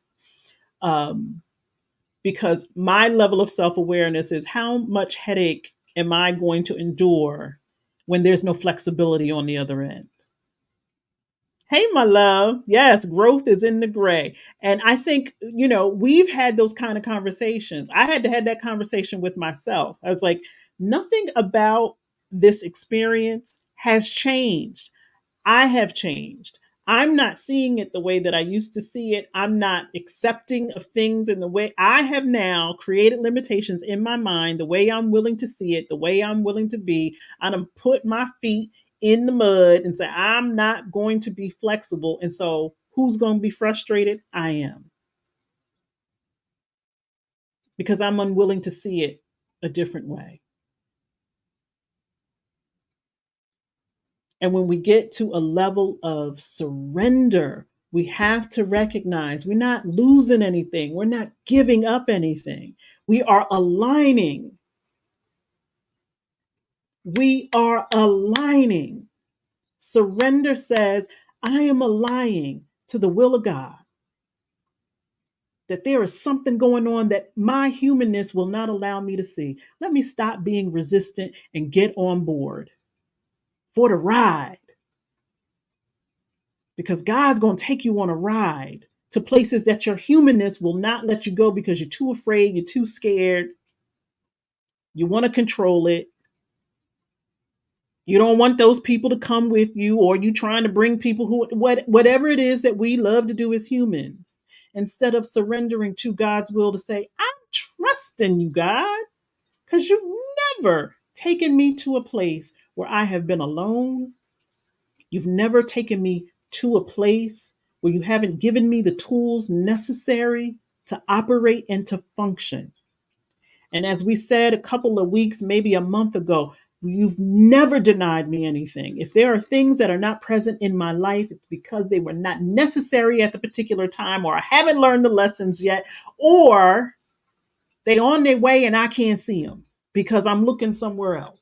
Because my level of self awareness is how much headache am I going to endure when there's no flexibility on the other end? Hey, my love. Yes, growth is in the gray. And I think, we've had those kind of conversations. I had to have that conversation with myself. I was like, nothing about this experience has changed. I have changed. I'm not seeing it the way that I used to see it. I'm not accepting of things in the way I have now created limitations in my mind, the way I'm willing to see it, the way I'm willing to be. I'm going to put my feet in the mud and say, I'm not going to be flexible. And so who's going to be frustrated? I am, because I'm unwilling to see it a different way. And when we get to a level of surrender, we have to recognize we're not losing anything. We're not giving up anything. We are aligning. We are aligning. Surrender says, I am aligning to the will of God. That there is something going on that my humanness will not allow me to see. Let me stop being resistant and get on board for the ride. Because God's going to take you on a ride to places that your humanness will not let you go because you're too afraid, you're too scared, you want to control it. You don't want those people to come with you, or you trying to bring people whatever it is that we love to do as humans, instead of surrendering to God's will to say, I'm trusting you, God, because you've never taken me to a place where I have been alone. You've never taken me to a place where you haven't given me the tools necessary to operate and to function. And as we said a couple of weeks, maybe a month ago, you've never denied me anything. If there are things that are not present in my life, it's because they were not necessary at the particular time, or I haven't learned the lessons yet, or they on their way and I can't see them because I'm looking somewhere else.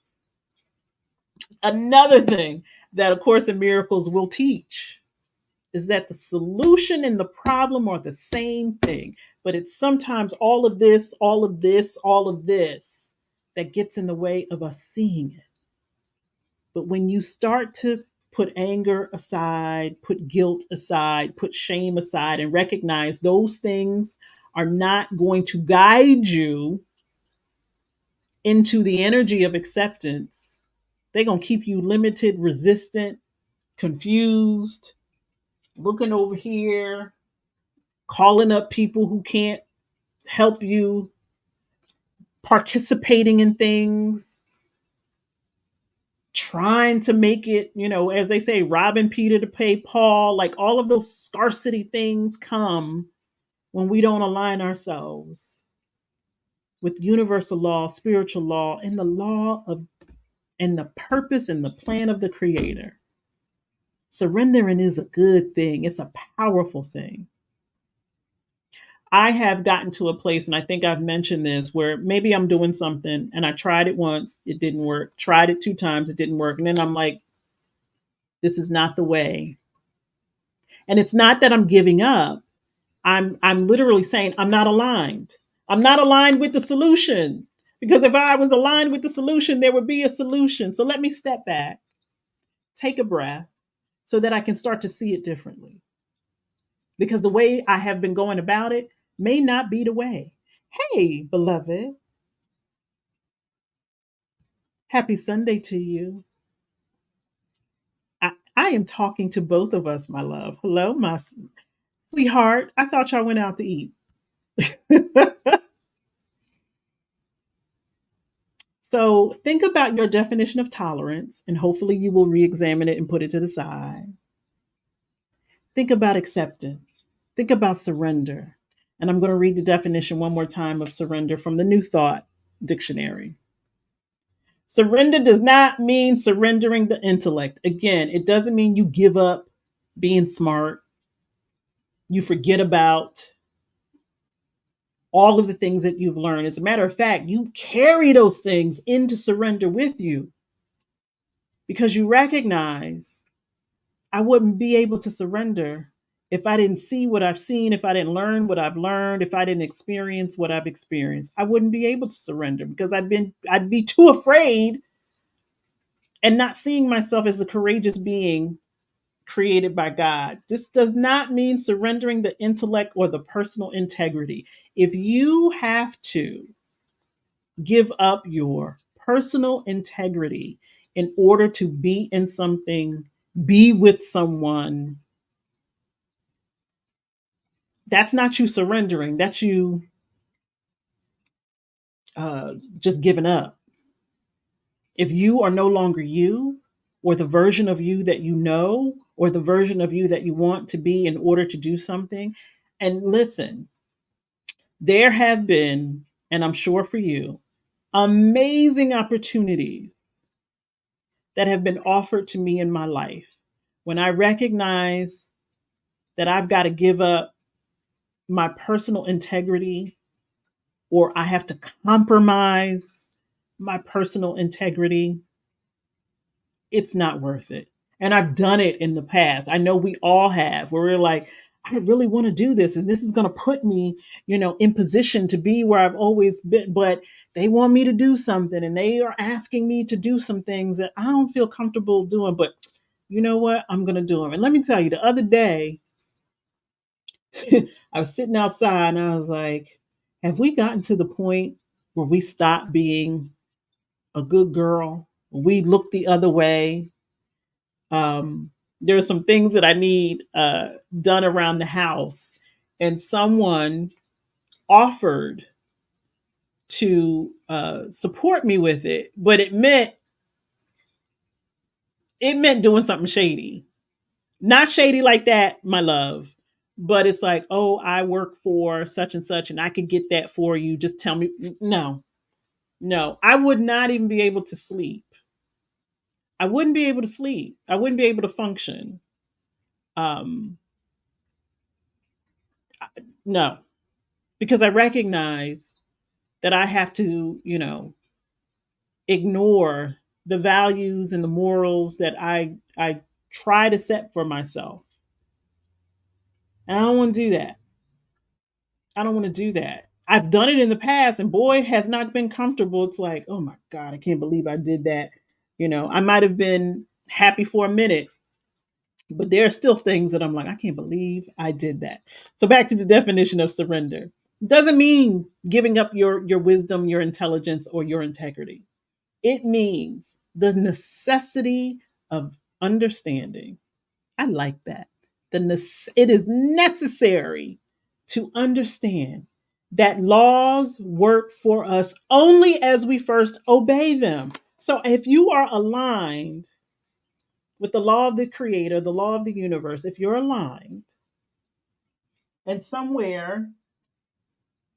Another thing that A Course in Miracles will teach is that the solution and the problem are the same thing, but it's sometimes all of this, all of this, all of this that gets in the way of us seeing it. But when you start to put anger aside, put guilt aside, put shame aside, and recognize those things are not going to guide you into the energy of acceptance, they're going to keep you limited, resistant, confused, looking over here, calling up people who can't help you, participating in things, trying to make it, as they say, robbing Peter to pay Paul. Like all of those scarcity things come when we don't align ourselves with universal law, spiritual law, and the law of and the purpose and the plan of the Creator. Surrendering is a good thing, it's a powerful thing. I have gotten to a place, and I think I've mentioned this, where maybe I'm doing something and I tried it once, it didn't work. Tried it 2 times, it didn't work. And then I'm like, this is not the way. And it's not that I'm giving up. I'm literally saying I'm not aligned. I'm not aligned with the solution. Because if I was aligned with the solution, there would be a solution. So let me step back, take a breath, so that I can start to see it differently. Because the way I have been going about it may not be the way. Hey, beloved, happy Sunday to you. I am talking to both of us, my love. Hello, my sweetheart. I thought y'all went out to eat. So think about your definition of tolerance, and hopefully you will re examine it and put it to the side. Think about acceptance. Think about surrender. And I'm going to read the definition one more time of surrender from the New Thought Dictionary. Surrender does not mean surrendering the intellect. Again, it doesn't mean you give up being smart, you forget about all of the things that you've learned. As a matter of fact, you carry those things into surrender with you because you recognize I wouldn't be able to surrender if I didn't see what I've seen, if I didn't learn what I've learned, if I didn't experience what I've experienced. I wouldn't be able to surrender because I'd be too afraid and not seeing myself as a courageous being created by God. This does not mean surrendering the intellect or the personal integrity. If you have to give up your personal integrity in order to be in something, be with someone, that's not you surrendering. That's you just giving up. If you are no longer you, or the version of you that you know, or the version of you that you want to be in order to do something, and listen, there have been, and I'm sure for you, amazing opportunities that have been offered to me in my life when I recognize that I've got to give up my personal integrity or I have to compromise my personal integrity, it's not worth it. And I've done it in the past. I know we all have, where we're like, I really want to do this, and this is going to put me, in position to be where I've always been. But they want me to do something, and they are asking me to do some things that I don't feel comfortable doing. But you know what? I'm going to do them. And let me tell you, the other day, I was sitting outside, and I was like, have we gotten to the point where we stop being a good girl? We look the other way. There are some things that I need done around the house, and someone offered to support me with it, but it meant doing something shady. Not shady like that, my love, but it's like, oh, I work for such and such, and I could get that for you. Just tell me. No, no, I would not even be able to sleep. I wouldn't be able to sleep. I wouldn't be able to function. Um, no, because I recognize that I have to, ignore the values and the morals that I try to set for myself. And I don't want to do that. I don't want to do that. I've done it in the past and boy has not been comfortable. It's like, oh my God, I can't believe I did that. I might have been happy for a minute, but there are still things that I'm like, I can't believe I did that. So back to the definition of surrender. Doesn't mean giving up your wisdom, your intelligence, or your integrity. It means the necessity of understanding. I like that. It is necessary to understand that laws work for us only as we first obey them. So if you are aligned with the law of the creator, the law of the universe, if you're aligned, and somewhere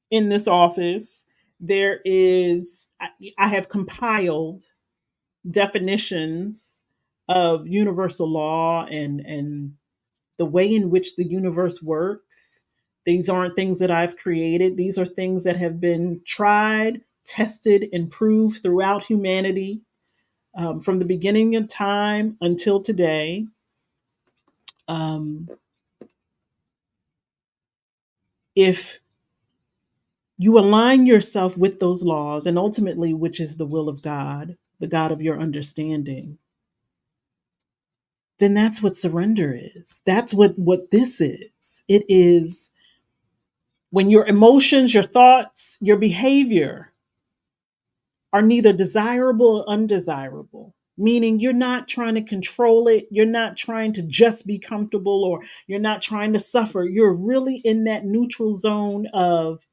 in this office, there is, I have compiled definitions of universal law and the way in which the universe works. These aren't things that I've created. These are things that have been tried, tested, and proved throughout humanity, from the beginning of time until today. Um, if you align yourself with those laws, and ultimately, which is the will of God, the God of your understanding, then that's what surrender is. That's what this is. It is when your emotions, your thoughts, your behavior are neither desirable or undesirable, meaning you're not trying to control it, you're not trying to just be comfortable, or you're not trying to suffer. You're really in that neutral zone of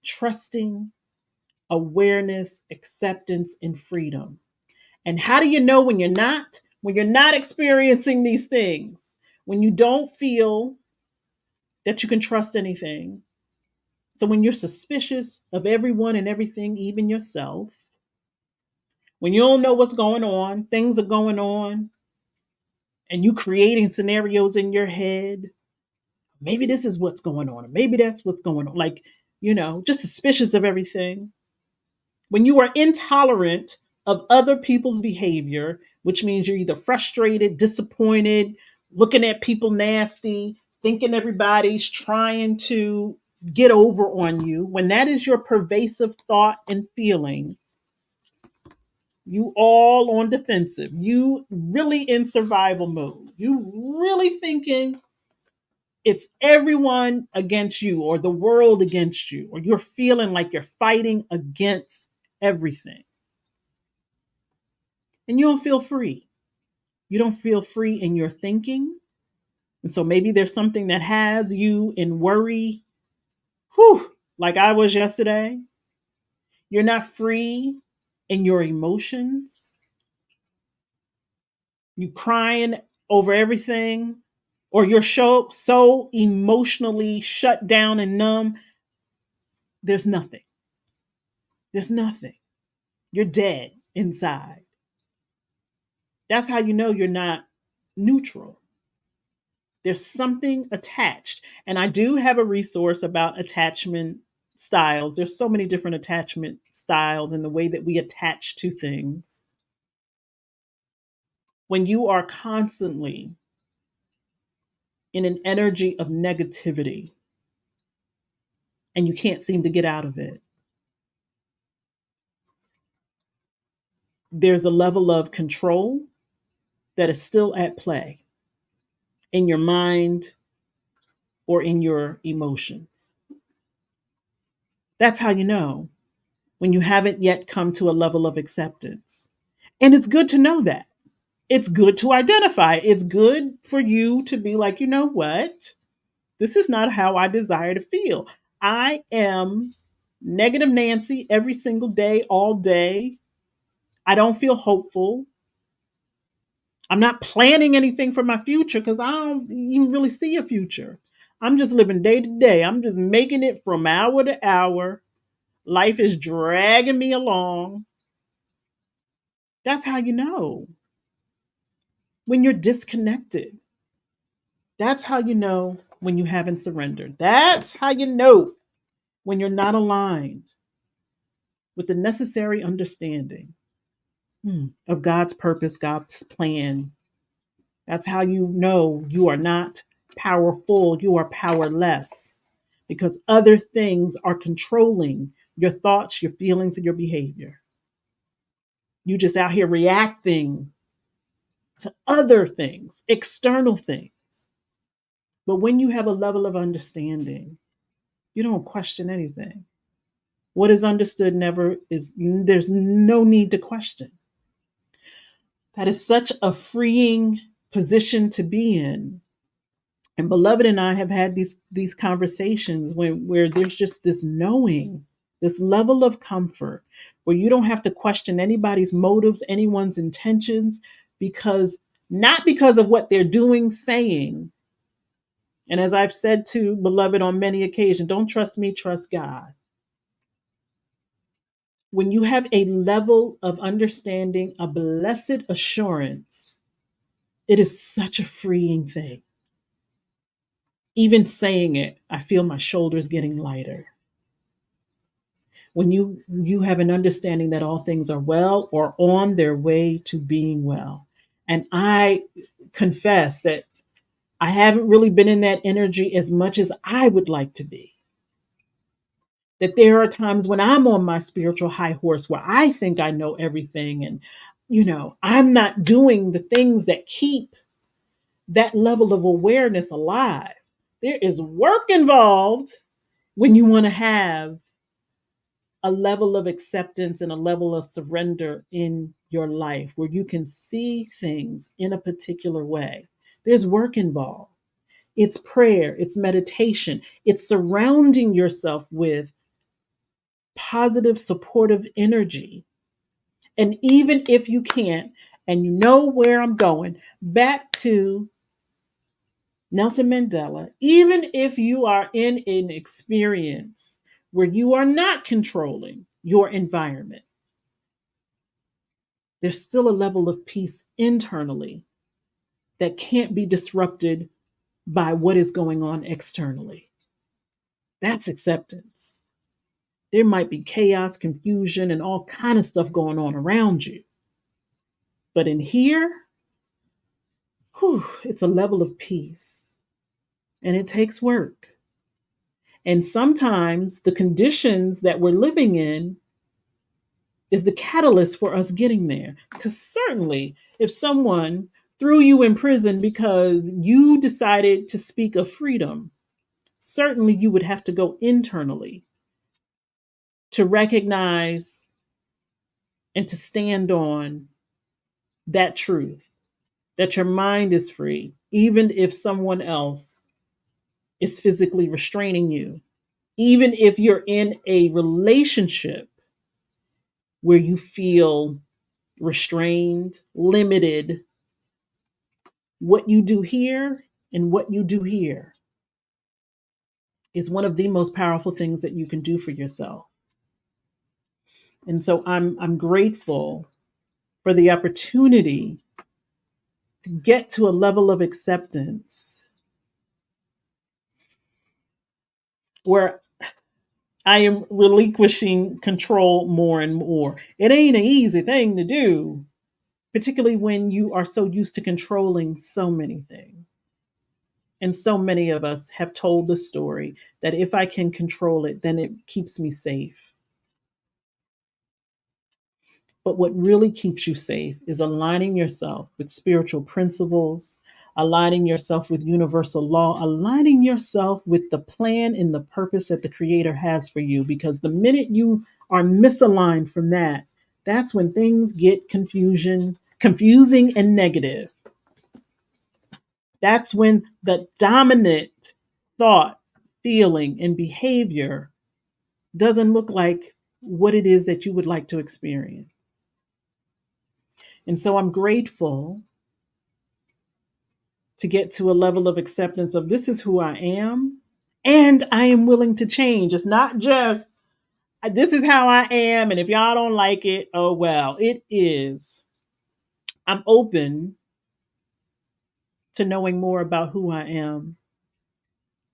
trusting, awareness, acceptance, and freedom. And how do you know when you're not? When you're not experiencing these things, when you don't feel that you can trust anything. So when you're suspicious of everyone and everything, even yourself, when you don't know what's going on, things are going on, and you creating scenarios in your head. Maybe this is what's going on, or maybe that's what's going on. Like, just suspicious of everything. When you are intolerant of other people's behavior, which means you're either frustrated, disappointed, looking at people nasty, thinking everybody's trying to get over on you, when that is your pervasive thought and feeling, you all on defensive, you really in survival mode, you really thinking it's everyone against you or the world against you, or you're feeling like you're fighting against everything, and you don't feel free. You don't feel free in your thinking. And so maybe there's something that has you in worry, whew, like I was yesterday. You're not free in your emotions. You crying over everything, or you're so emotionally shut down and numb. There's nothing. There's nothing. You're dead inside. That's how you know you're not neutral. There's something attached. And I do have a resource about attachment styles. There's so many different attachment styles and the way that we attach to things. When you are constantly in an energy of negativity and you can't seem to get out of it, there's a level of control that is still at play in your mind or in your emotions. That's how you know when you haven't yet come to a level of acceptance. And it's good to know that. It's good to identify. It's good for you to be like, you know what? This is not how I desire to feel. I am negative Nancy every single day, all day. I don't feel hopeful. I'm not planning anything for my future because I don't even really see a future. I'm just living day to day. I'm just making it from hour to hour. Life is dragging me along. That's how you know when you're disconnected. That's how you know when you haven't surrendered. That's how you know when you're not aligned with the necessary understanding of God's purpose, God's plan. That's how you know you are not powerful, you are powerless, because other things are controlling your thoughts, your feelings, and your behavior. You just out here reacting to other things, external things. But when you have a level of understanding, you don't question anything. What is understood never is, there's no need to question. That is such a freeing position to be in. And beloved and I have had these conversations where there's just this knowing, this level of comfort where you don't have to question anybody's motives, anyone's intentions, because not because of what they're doing, saying. And as I've said to beloved on many occasions, don't trust me, trust God. When you have a level of understanding, a blessed assurance It is such a freeing thing. Even saying it, I feel my shoulders getting lighter. When you have an understanding that all things are well or on their way to being well. And I confess that I haven't really been in that energy as much as I would like to be. That there are times when I'm on my spiritual high horse where I think I know everything, and I'm not doing the things that keep that level of awareness alive. There is work involved when you want to have a level of acceptance and a level of surrender in your life where you can see things in a particular way. There's work involved. It's prayer, it's meditation, it's surrounding yourself with positive, supportive energy. And even if you can't, and you know where I'm going, back to Nelson Mandela, even if you are in an experience where you are not controlling your environment, there's still a level of peace internally that can't be disrupted by what is going on externally. That's acceptance. There might be chaos, confusion, and all kind of stuff going on around you. But in here, it's a level of peace. And it takes work. And sometimes the conditions that we're living in is the catalyst for us getting there. Because certainly, if someone threw you in prison because you decided to speak of freedom, certainly you would have to go internally to recognize and to stand on that truth, that your mind is free, even if someone else is physically restraining you, even if you're in a relationship where you feel restrained, limited. What you do here and what you do here is one of the most powerful things that you can do for yourself. And so I'm grateful for the opportunity to get to a level of acceptance where I am relinquishing control more and more. It ain't an easy thing to do, particularly when you are so used to controlling so many things. And so many of us have told the story that if I can control it, then it keeps me safe. But what really keeps you safe is aligning yourself with spiritual principles, aligning yourself with universal law, aligning yourself with the plan and the purpose that the Creator has for you. Because the minute you are misaligned from that, that's when things get confusing and negative. That's when the dominant thought, feeling, and behavior doesn't look like what it is that you would like to experience. And so I'm grateful to get to a level of acceptance of this is who I am, and I am willing to change. It's not just this is how I am, and if y'all don't like it, oh well. It is. I'm open to knowing more about who I am,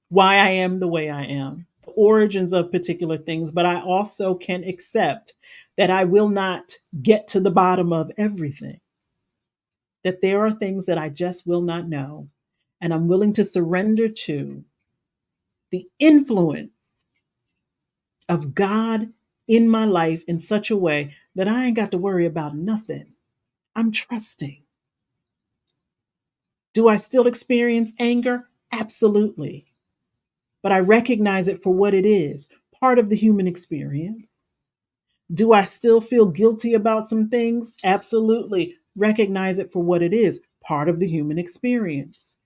why I am the way I am, the origins of particular things, but I also can accept that I will not get to the bottom of everything. That there are things that I just will not know. And I'm willing to surrender to the influence of God in my life in such a way that I ain't got to worry about nothing. I'm trusting. Do I still experience anger? Absolutely. But I recognize it for what it is, part of the human experience. Do I still feel guilty about some things? Absolutely. Recognize it for what it is, part of the human experience.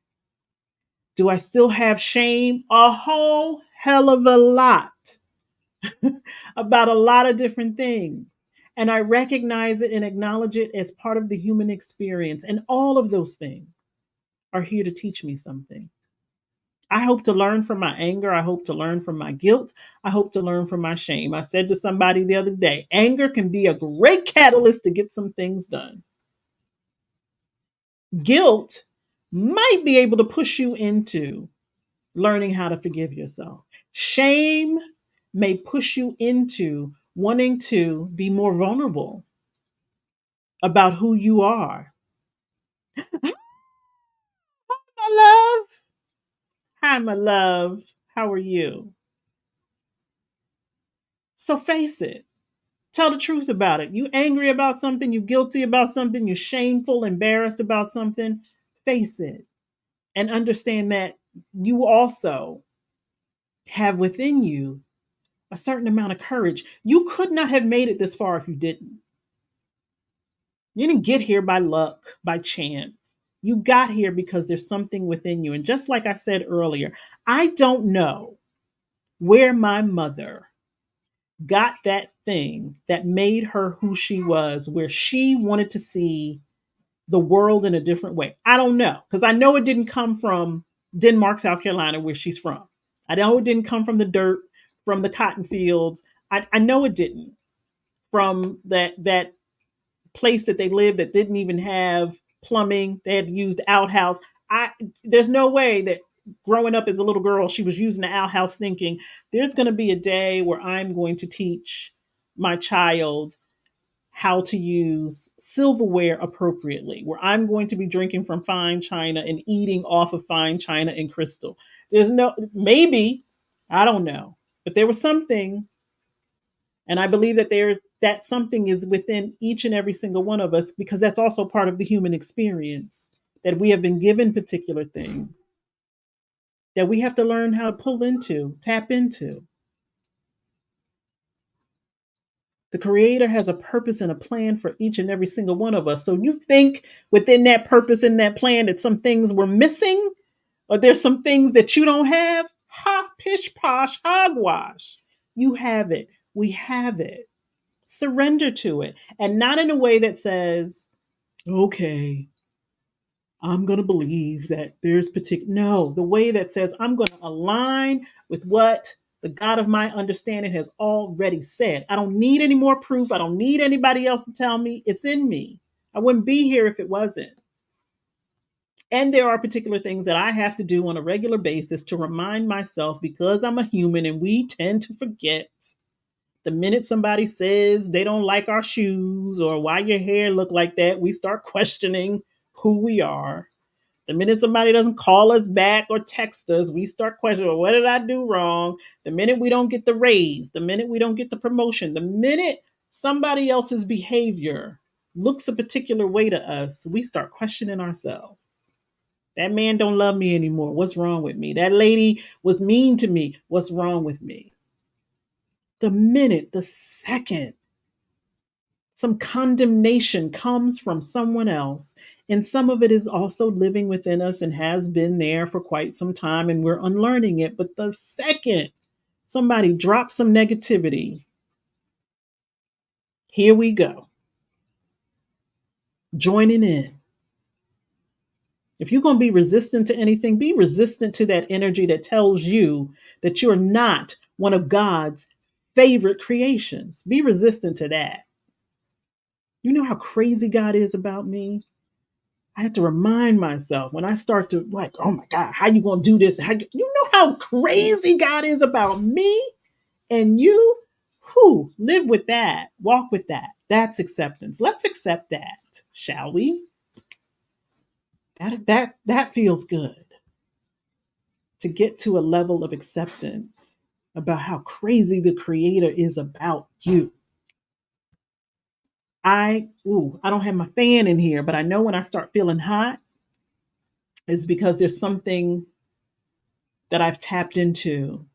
Do I still have shame? A whole hell of a lot about a lot of different things. And I recognize it and acknowledge it as part of the human experience. And all of those things are here to teach me something. I hope to learn from my anger. I hope to learn from my guilt. I hope to learn from my shame. I said to somebody the other day, anger can be a great catalyst to get some things done. Guilt might be able to push you into learning how to forgive yourself. Shame may push you into wanting to be more vulnerable about who you are. Hi, my love. Hi, my love. How are you? So face it. Tell the truth about it. You angry about something, you guilty about something, you shameful, embarrassed about something. Face it and understand that you also have within you a certain amount of courage. You could not have made it this far if you didn't. You didn't get here by luck, by chance. You got here because there's something within you. And just like I said earlier, I don't know where my mother got that thing that made her who she was, where she wanted to see the world in a different way. I don't know, because I know it didn't come from Denmark, South Carolina, where she's from. I know it didn't come from the dirt, from the cotton fields. I know it didn't from that place that they lived that didn't even have plumbing. They had to use the outhouse. I There's no way that growing up as a little girl, she was using the outhouse thinking there's going to be a day where I'm going to teach my child how to use silverware appropriately, where I'm going to be drinking from fine china and eating off of fine china and crystal. There's no, maybe, I don't know, but there was something, and I believe that something is within each and every single one of us, because that's also part of the human experience, that we have been given particular things that we have to learn how to pull into, tap into. The creator has a purpose and a plan for each and every single one of us. So you think within that purpose and that plan that some things were missing, or there's some things that you don't have? Ha, pish posh, hogwash. You have it. We have it. Surrender to it. And not in a way that says, okay, I'm going to believe that there's particular. No, the way that says, I'm going to align with what the God of my understanding has already said. I don't need any more proof. I don't need anybody else to tell me. It's in me. I wouldn't be here if it wasn't. And there are particular things that I have to do on a regular basis to remind myself, because I'm a human and we tend to forget. The minute somebody says they don't like our shoes or why your hair look like that, we start questioning who we are. The minute somebody doesn't call us back or text us, we start questioning, well, what did I do wrong? The minute we don't get the raise, the minute we don't get the promotion, the minute somebody else's behavior looks a particular way to us, we start questioning ourselves. That man don't love me anymore. What's wrong with me? That lady was mean to me. What's wrong with me? The minute, the second some condemnation comes from someone else, and some of it is also living within us and has been there for quite some time, and we're unlearning it. But the second somebody drops some negativity, here we go, joining in. If you're going to be resistant to anything, be resistant to that energy that tells you that you're not one of God's favorite creations. Be resistant to that. You know how crazy God is about me? I have to remind myself when I start to like, oh my God, how you gonna do this? You know how crazy God is about me and you? Who live with that, walk with that. That's acceptance. Let's accept that, shall we? That feels good, to get to a level of acceptance about how crazy the creator is about you. I don't have my fan in here, but I know when I start feeling hot, it's because there's something that I've tapped into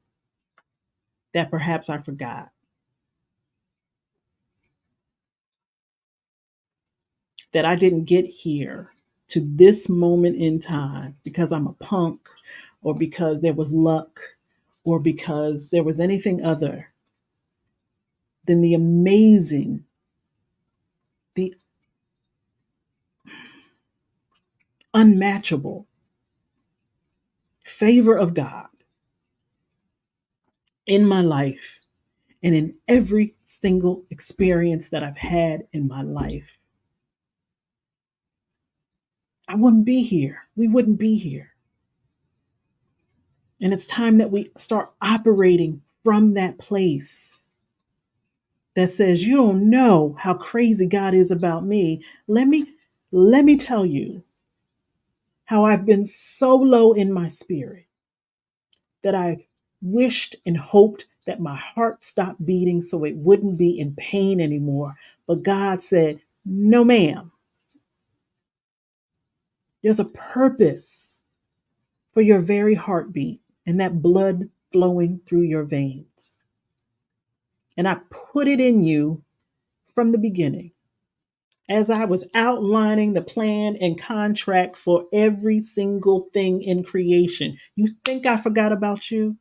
that perhaps I forgot. That I didn't get here to this moment in time because I'm a punk, or because there was luck, or because there was anything other than the amazing, the unmatchable favor of God in my life and in every single experience that I've had in my life. I wouldn't be here. We wouldn't be here. And it's time that we start operating from that place that says, you don't know how crazy God is about me. Let me tell you how I've been so low in my spirit that I wished and hoped that my heart stopped beating so it wouldn't be in pain anymore. But God said, no, ma'am, there's a purpose for your very heartbeat and that blood flowing through your veins. And I put it in you from the beginning as I was outlining the plan and contract for every single thing in creation. You think I forgot about you?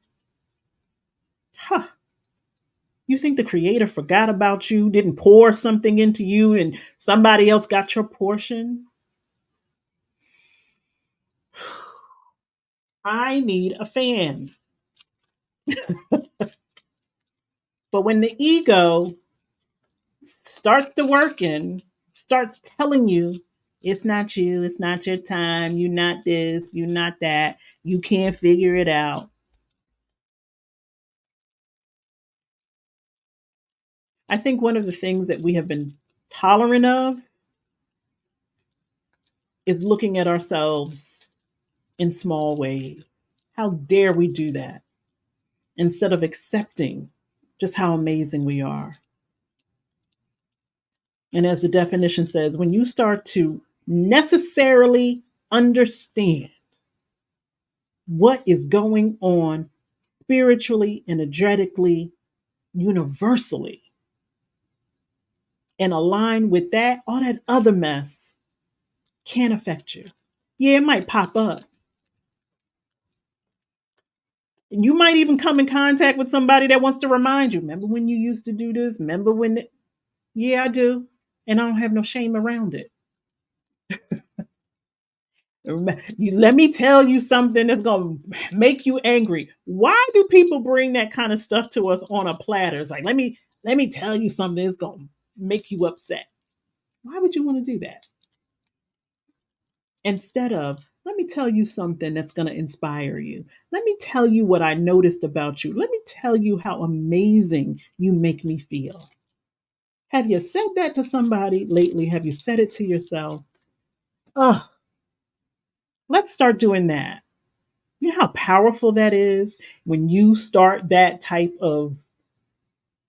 Huh. You think the creator forgot about you, didn't pour something into you, and somebody else got your portion? I need a fan. But when the ego starts to working, starts telling you it's not you, it's not your time, you're not this, you're not that, you can't figure it out. I think one of the things that we have been tolerant of is looking at ourselves in small ways. How dare we do that instead of accepting just how amazing we are? And as the definition says, when you start to necessarily understand what is going on spiritually, energetically, universally, and align with that, all that other mess can't affect you. Yeah, it might pop up. And you might even come in contact with somebody that wants to remind you, remember when you used to do this? Remember when? Yeah, I do. And I don't have no shame around it. Let me tell you something that's going to make you angry. Why do people bring that kind of stuff to us on a platter? It's like, let me tell you something that's going to make you upset. Why would you want to do that? Instead of, let me tell you something that's going to inspire you. Let me tell you what I noticed about you. Let me tell you how amazing you make me feel. Have you said that to somebody lately? Have you said it to yourself? Oh, let's start doing that. You know how powerful that is when you start that type of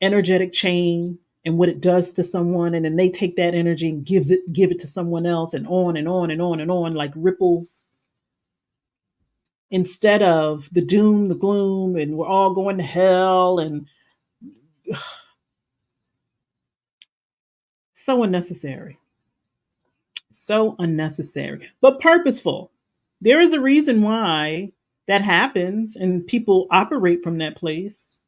energetic chain and what it does to someone, and then they take that energy and give it to someone else, and on and on and on and on, like ripples, instead of the doom, the gloom, and we're all going to hell, and so unnecessary. So unnecessary, but purposeful. There is a reason why that happens and people operate from that place.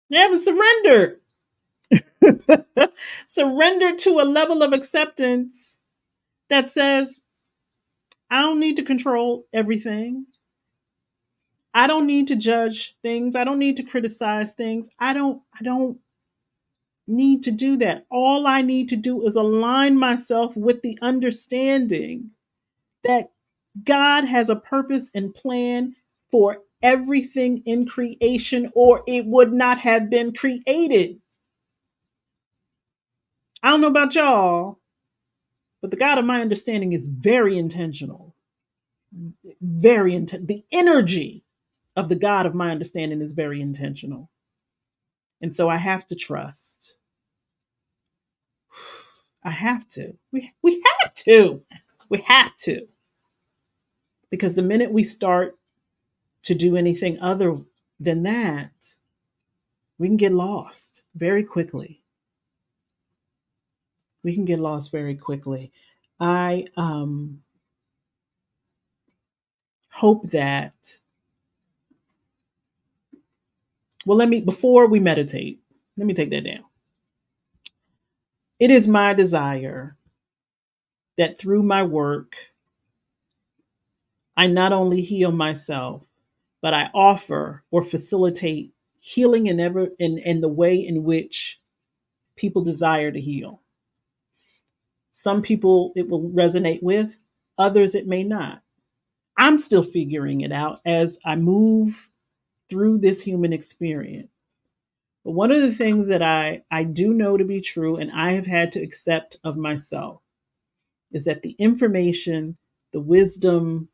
They haven't surrendered. Surrender to a level of acceptance that says, I don't need to control everything. I don't need to judge things. I don't need to criticize things. I don't need to do that. All I need to do is align myself with the understanding that God has a purpose and plan for everything in creation, or it would not have been created. I don't know about y'all, but the God of my understanding is very intentional. Very intent. The energy of the God of my understanding is very intentional. And so I have to trust. I have to. We have to. We have to. Because the minute we start to do anything other than that, we can get lost very quickly. We can get lost very quickly. I hope that, well, before we meditate, let me take that down. It is my desire that through my work, I not only heal myself, but I offer or facilitate healing in the way in which people desire to heal. Some people it will resonate with, others it may not. I'm still figuring it out as I move through this human experience. But one of the things that I do know to be true and I have had to accept of myself is that the information, the wisdom,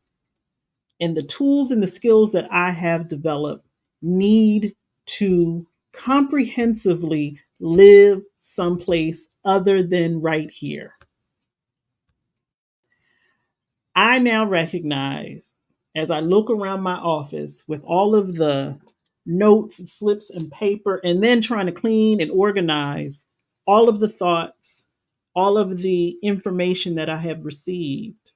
and the tools and the skills that I have developed need to comprehensively live someplace other than right here. I now recognize as I look around my office with all of the notes, slips, and paper, and then trying to clean and organize all of the thoughts, all of the information that I have received,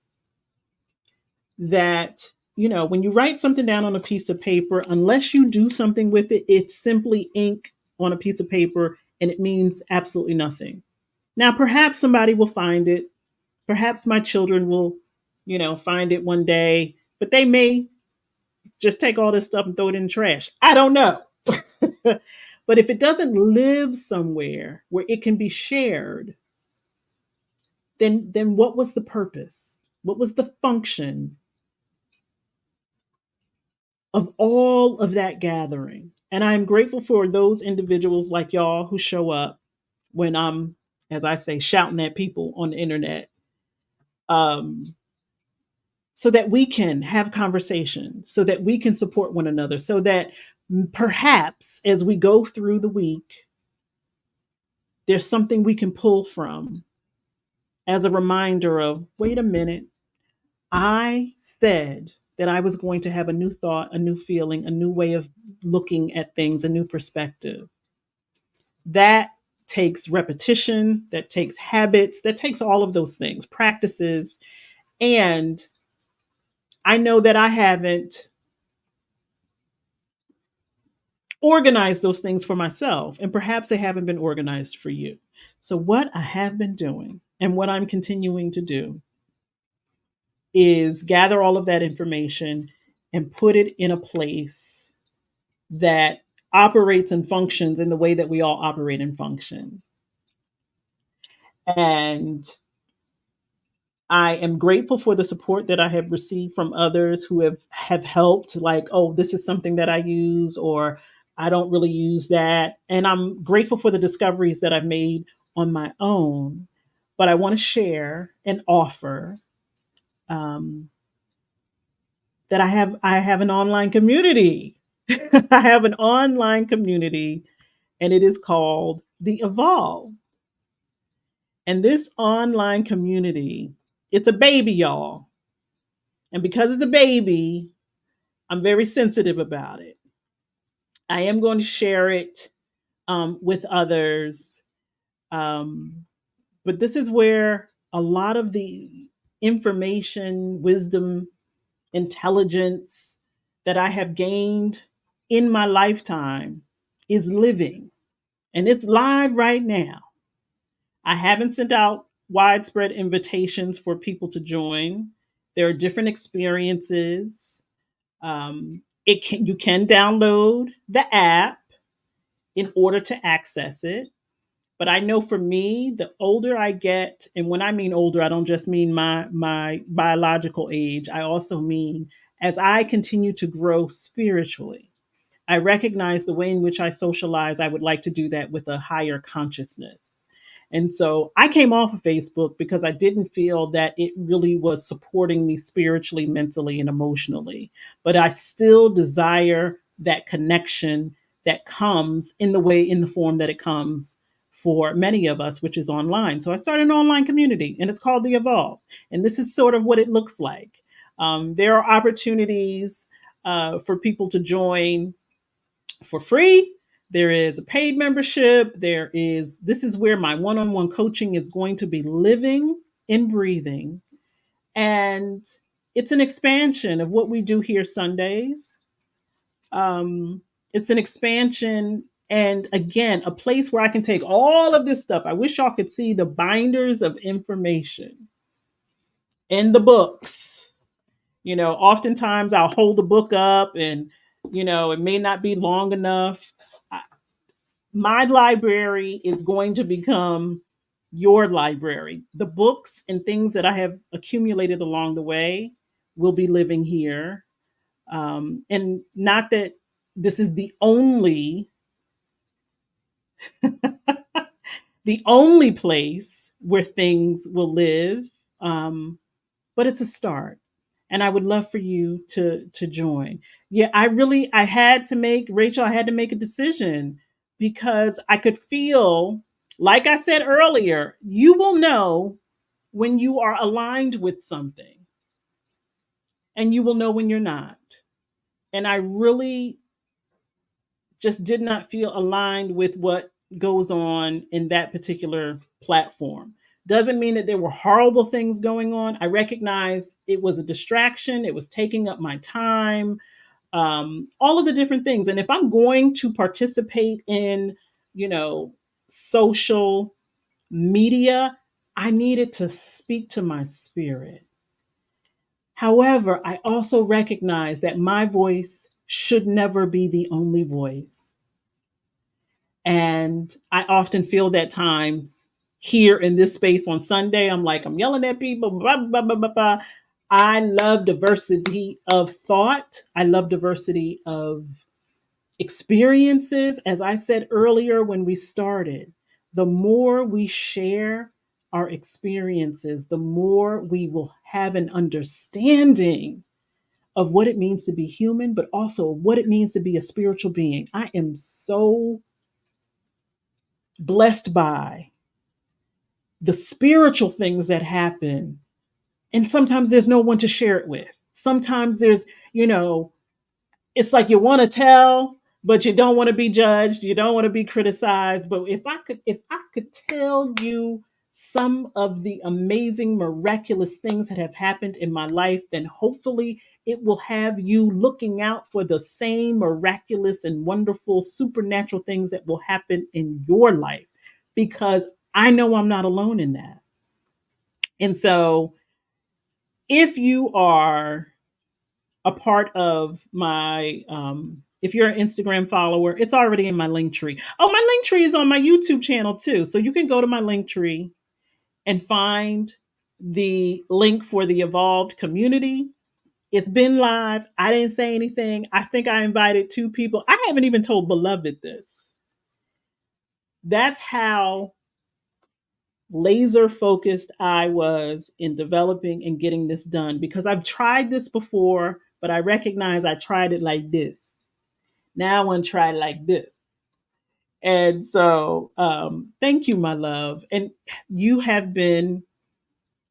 that, when you write something down on a piece of paper, unless you do something with it, it's simply ink on a piece of paper and it means absolutely nothing. Now, perhaps somebody will find it. Perhaps my children will, find it one day, but they may just take all this stuff and throw it in the trash. I don't know. But if it doesn't live somewhere where it can be shared, then what was the purpose? What was the function of all of that gathering? And I'm grateful for those individuals like y'all who show up when I'm, as I say, shouting at people on the internet. Um, so that we can have conversations, so that we can support one another, so that perhaps as we go through the week, there's something we can pull from as a reminder of, wait a minute, I said that I was going to have a new thought, a new feeling, a new way of looking at things, a new perspective. That takes repetition, that takes habits, that takes all of those things, practices. And I know that I haven't organize those things for myself, and perhaps they haven't been organized for you. So, what I have been doing and what I'm continuing to do is gather all of that information and put it in a place that operates and functions in the way that we all operate and function. And I am grateful for the support that I have received from others who have helped, like, oh, this is something that I use, or I don't really use that. And I'm grateful for the discoveries that I've made on my own. But I want to share and offer um, that I have an online community. I have an online community, and it is called the Evolve. And this online community, it's a baby, y'all. And because it's a baby, I'm very sensitive about it. I am going to share it with others. Um, but this is where a lot of the information, wisdom, intelligence that I have gained in my lifetime is living. And it's live right now. I haven't sent out widespread invitations for people to join. There are different experiences. You can download the app in order to access it. But I know for me, the older I get, and when I mean older, I don't just mean my biological age. I also mean as I continue to grow spiritually, I recognize the way in which I socialize. I would like to do that with a higher consciousness. And so I came off of Facebook because I didn't feel that it really was supporting me spiritually, mentally, and emotionally. But I still desire that connection that comes in the form that it comes for many of us, which is online. So I started an online community and it's called The Evolve. And this is sort of what it looks like. There are opportunities for people to join for free. There is a paid membership. This is where my one on one coaching is going to be living and breathing. And it's an expansion of what we do here Sundays. Um, it's an expansion and again, a place where I can take all of this stuff. I wish y'all could see the binders of information in the books. Oftentimes I'll hold the book up and, it may not be long enough. My library is going to become your library. The books and things that I have accumulated along the way will be living here. And not that this is the only place where things will live, um, but it's a start. And I would love for you to join. Yeah, I had to make Rachel. I had to make a decision because I could feel, like I said earlier, you will know when you are aligned with something, and you will know when you're not. And I really just did not feel aligned with what goes on in that particular platform. Doesn't mean that there were horrible things going on. I recognize it was a distraction, it was taking up my time, all of the different things. And if I'm going to participate in, you know, social media, I needed to speak to my spirit. However, I also recognize that my voice should never be the only voice. And I often feel that times here in this space on Sunday, I'm like, I'm yelling at people, blah, blah, blah, blah, blah. I love diversity of thought. I love diversity of experiences. As I said earlier when we started, the more we share our experiences, the more we will have an understanding of what it means to be human, but also what it means to be a spiritual being. I am so blessed by the spiritual things that happen. And sometimes there's no one to share it with. Sometimes there's, you know, it's like you want to tell, but you don't want to be judged. You don't want to be criticized. But if I could tell you some of the amazing, miraculous things that have happened in my life, then hopefully it will have you looking out for the same miraculous and wonderful supernatural things that will happen in your life, because I know I'm not alone in that. And so if you are a part of my if you're an Instagram follower, it's already in my link tree. Oh, my link tree is on my YouTube channel too. So you can go to my link tree and find the link for the Evolved community. It's been live. I didn't say anything. I think I invited two people. I haven't even told Beloved this. That's how laser focused I was in developing and getting this done, because I've tried this before, but I recognize I tried it like this. Now I want to try it like this. And so, thank you, my love. And you have been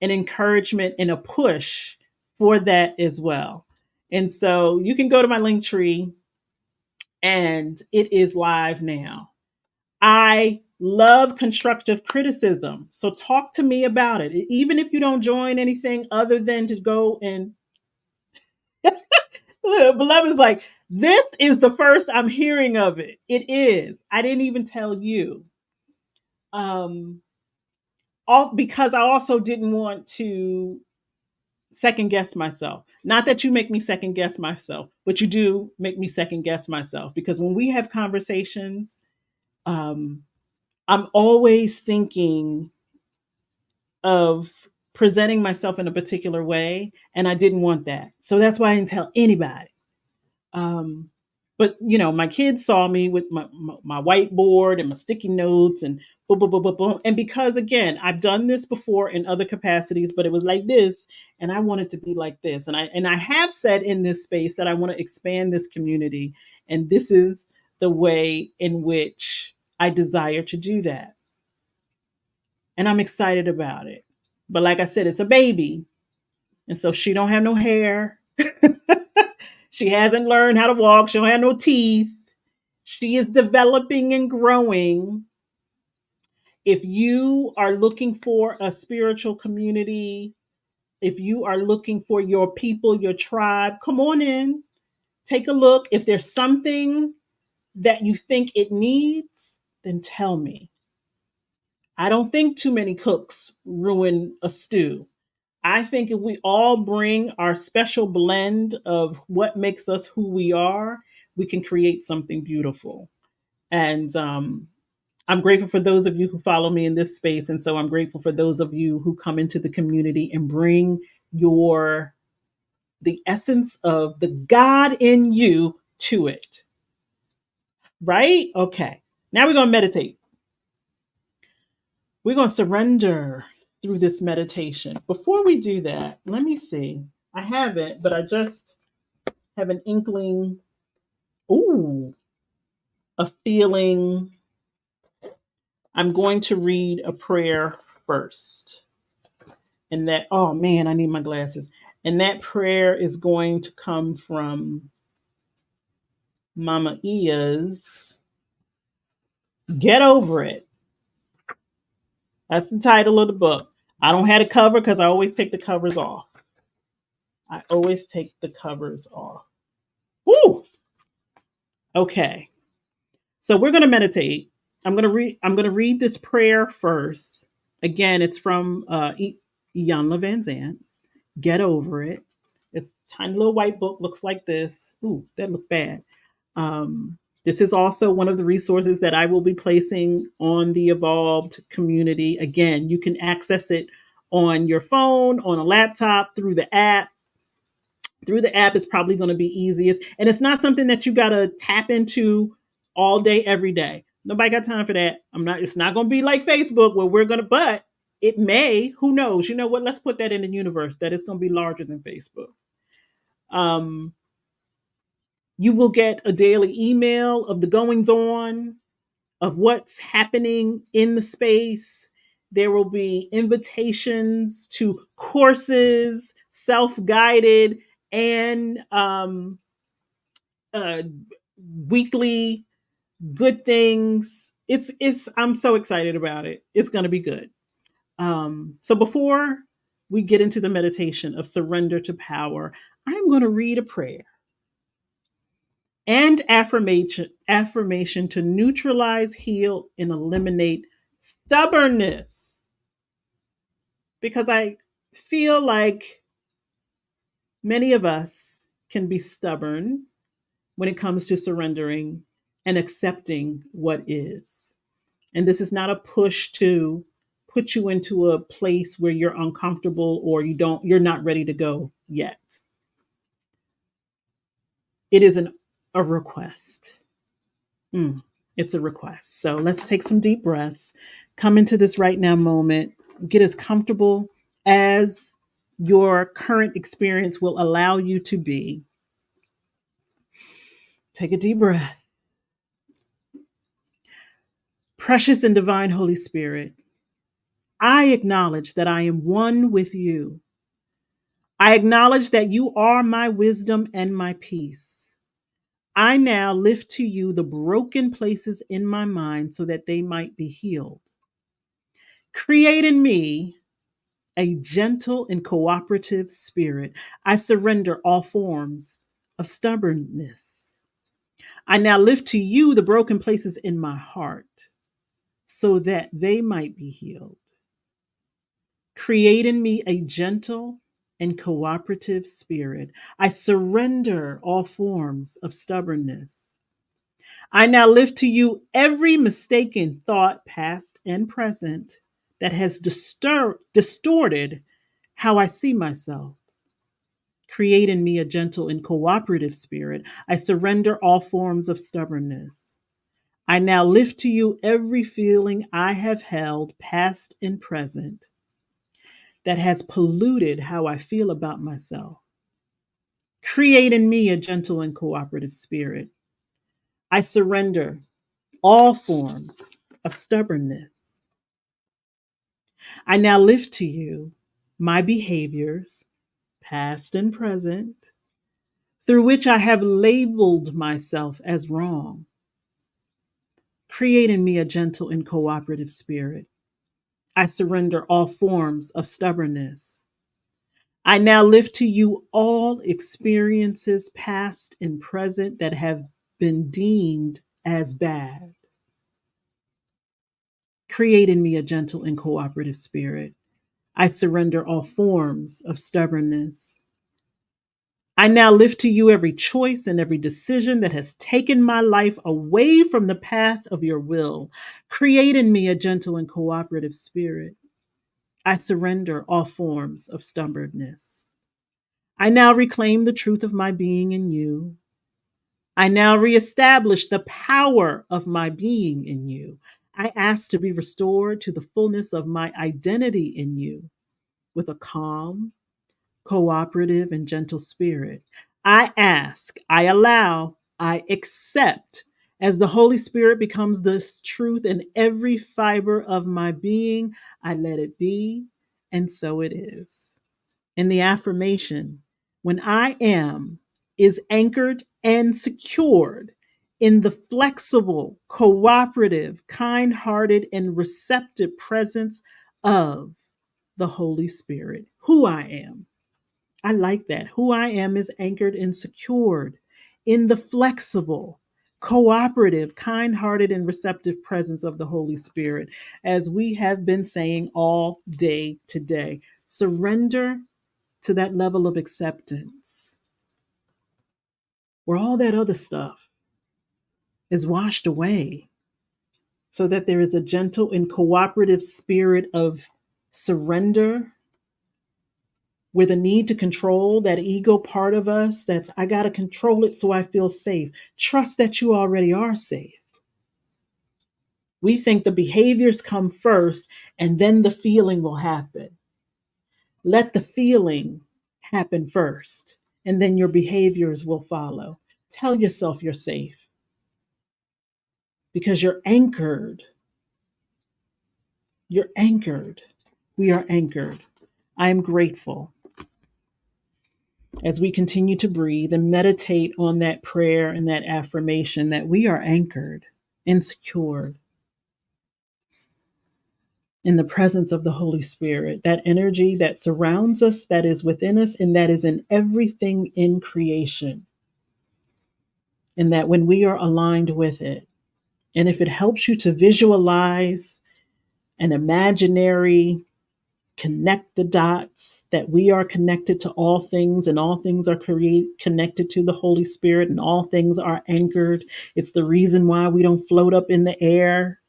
an encouragement and a push for that as well. And so you can go to my link tree, and it is live now. I love constructive criticism. So talk to me about it. Even if you don't join anything other than to go and Beloved's like, this is the first I'm hearing of it. It is. I didn't even tell you. Um all because I also didn't want to second guess myself. Not that you make me second guess myself, but you do make me second guess myself, because when we have conversations, um I'm always thinking of presenting myself in a particular way, and I didn't want that. So that's why I didn't tell anybody. Um, but you know, my kids saw me with my whiteboard and my sticky notes and boom, boom, boom, boom, boom. And because again, I've done this before in other capacities, but it was like this, and I want it to be like this. And I have said in this space that I want to expand this community, and this is the way in which I desire to do that. And I'm excited about it. But like I said, it's a baby, and so she don't have no hair. She hasn't learned how to walk. She don't have no teeth. She is developing and growing. If you are looking for a spiritual community, if you are looking for your people, your tribe, come on in. Take a look. If there's something that you think it needs, then tell me. I don't think too many cooks ruin a stew. I think if we all bring our special blend of what makes us who we are, we can create something beautiful. And I'm grateful for those of you who follow me in this space. And so I'm grateful for those of you who come into the community and bring your the essence of the God in you to it. Right? Okay. Now we're going to meditate. We're going to surrender through this meditation. Before we do that, let me see. I have it, but I just have an inkling. Ooh, a feeling. I'm going to read a prayer first. And that, oh man, I need my glasses. And that prayer is going to come from Mama Ia's Get Over It. That's the title of the book. I don't have a cover because I always take the covers off. I always take the covers off. Woo! Okay. So we're going to meditate. I'm going to read this prayer first. Again, it's from Iyanla Van Zant's Get Over It. It's a tiny little white book, looks like this. Ooh, that looked bad. This is also one of the resources that I will be placing on the Evolved community. Again, you can access it on your phone, on a laptop, through the app. Through the app is probably going to be easiest. And it's not something that you got to tap into all day, every day. Nobody got time for that. It's not going to be like Facebook where we're going to, but it may, who knows? You know what? Let's put that in the universe that it's going to be larger than Facebook. Um, you will get a daily email of the goings on, of what's happening in the space. There will be invitations to courses, self guided, and uh, weekly good things. I'm so excited about it. It's going to be good. So before we get into the meditation of surrender to power, I'm going to read a prayer and affirmation to neutralize, heal, and eliminate stubbornness. Because I feel like many of us can be stubborn when it comes to surrendering and accepting what is. And this is not a push to put you into a place where you're uncomfortable or you're not ready to go yet. It is a request. It's a request. So let's take some deep breaths. Come into this right now moment. Get as comfortable as your current experience will allow you to be. Take a deep breath. Precious and divine Holy Spirit, I acknowledge that I am one with you. I acknowledge that you are my wisdom and my peace. I now lift to you the broken places in my mind so that they might be healed. Create in me a gentle and cooperative spirit. I surrender all forms of stubbornness. I now lift to you the broken places in my heart so that they might be healed. Create in me a gentle and cooperative spirit. I surrender all forms of stubbornness. I now lift to you every mistaken thought, past and present, that has distorted how I see myself. Create in me a gentle and cooperative spirit. I surrender all forms of stubbornness. I now lift to you every feeling I have held, past and present, that has polluted how I feel about myself. Create in me a gentle and cooperative spirit. I surrender all forms of stubbornness. I now lift to you my behaviors, past and present, through which I have labeled myself as wrong. Create in me a gentle and cooperative spirit. I surrender all forms of stubbornness. I now lift to you all experiences, past and present, that have been deemed as bad. Create in me a gentle and cooperative spirit. I surrender all forms of stubbornness. I now lift to you all experiences, past and present, that have been deemed as bad. Create in me a gentle and cooperative spirit. I surrender all forms of stubbornness. I surrender all forms I now lift to you every choice and every decision that has taken my life away from the path of your will. Create in me a gentle and cooperative spirit. I surrender all forms of stubbornness. I now reclaim the truth of my being in you. I now reestablish the power of my being in you. I ask to be restored to the fullness of my identity in you with a calm, cooperative, and gentle spirit. I ask, I allow, I accept as the Holy Spirit becomes this truth in every fiber of my being. I let it be, and so it is. And the affirmation, when I am, is anchored and secured in the flexible, cooperative, kind hearted, and receptive presence of the Holy Spirit. Who I am. I like that. Who I am is anchored and secured in the flexible, cooperative, kind hearted, and receptive presence of the Holy Spirit, as we have been saying all day today. Surrender to that level of acceptance where all that other stuff is washed away, so that there is a gentle and cooperative spirit of surrender, where the need to control, that ego part of us, that's I got to control it so I feel safe. Trust that you already are safe. We think the behaviors come first and then the feeling will happen. Let the feeling happen first, and then your behaviors will follow. Tell yourself you're safe because you're anchored. You're anchored. We are anchored. I am grateful as we continue to breathe and meditate on that prayer and that affirmation that we are anchored and secured in the presence of the Holy Spirit, that energy that surrounds us, that is within us, and that is in everything in creation. And that when we are aligned with it, and if it helps you to visualize an imaginary connect the dots, that we are connected to all things and all things are connected to the Holy Spirit and all things are anchored. It's the reason why we don't float up in the air.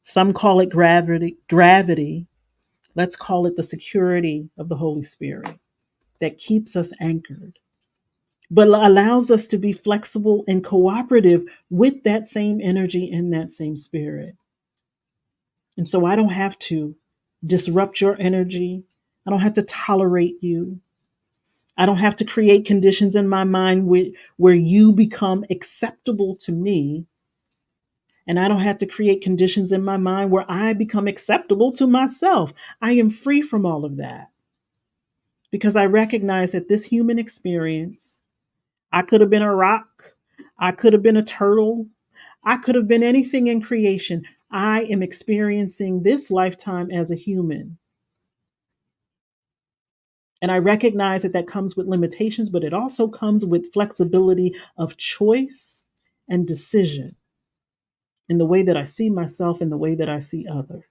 Some call it gravity. Let's call it the security of the Holy Spirit that keeps us anchored, but allows us to be flexible and cooperative with that same energy and that same spirit. And so I don't have to disrupt your energy. I don't have to tolerate you. I don't have to create conditions in my mind where you become acceptable to me. And I don't have to create conditions in my mind where I become acceptable to myself. I am free from all of that because I recognize that this human experience, I could have been a rock, I could have been a turtle, I could have been anything in creation. I am experiencing this lifetime as a human. And I recognize that that comes with limitations, but it also comes with flexibility of choice and decision in the way that I see myself and the way that I see others.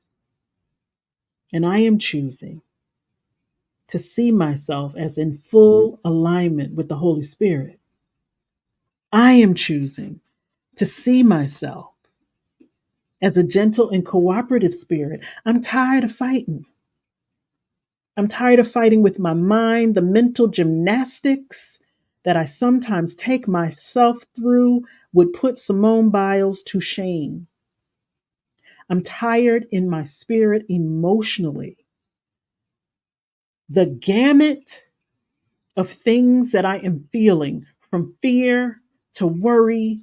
And I am choosing to see myself as in full alignment with the Holy Spirit. I am choosing to see myself as a gentle and cooperative spirit. I'm tired of fighting. I'm tired of fighting with my mind, the mental gymnastics that I sometimes take myself through would put Simone Biles to shame. I'm tired in my spirit emotionally. The gamut of things that I am feeling, from fear to worry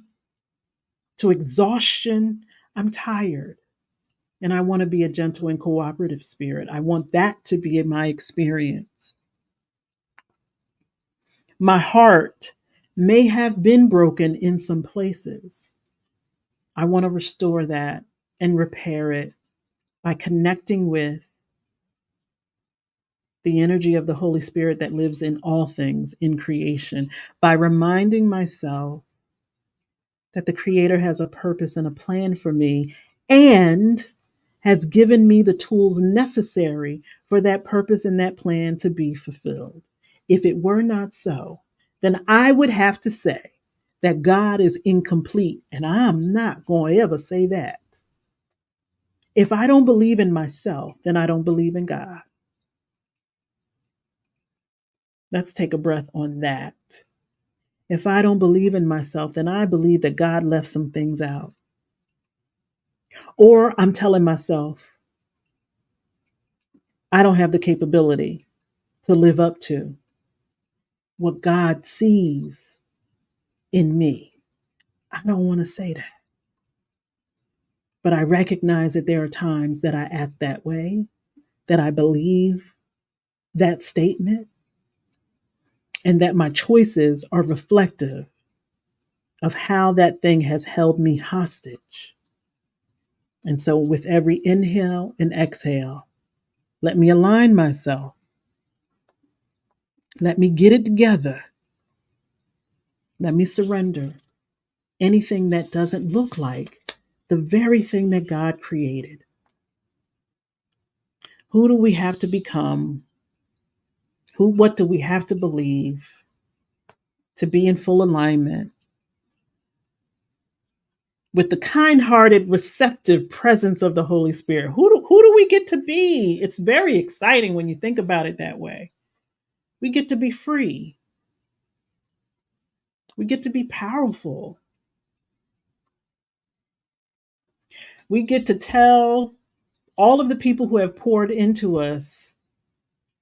to exhaustion, I'm tired. And I want to be a gentle and cooperative spirit. I want that to be my experience. My heart may have been broken in some places. I want to restore that and repair it by connecting with the energy of the Holy Spirit that lives in all things in creation, by reminding myself that the Creator has a purpose and a plan for me and has given me the tools necessary for that purpose and that plan to be fulfilled. If it were not so, then I would have to say that God is incomplete. And I'm not going to ever say that. If I don't believe in myself, then I don't believe in God. Let's take a breath on that. If I don't believe in myself, then I believe that God left some things out. Or I'm telling myself, I don't have the capability to live up to what God sees in me. I don't want to say that. But I recognize that there are times that I act that way, that I believe that statement, and that my choices are reflective of how that thing has held me hostage. And so, with every inhale and exhale, let me align myself. Let me get it together. Let me surrender anything that doesn't look like the very thing that God created. Who do we have to become? What do we have to believe to be in full alignment with the kind-hearted, receptive presence of the Holy Spirit? Who do we get to be? It's very exciting when you think about it that way. We get to be free. We get to be powerful. We get to tell all of the people who have poured into us,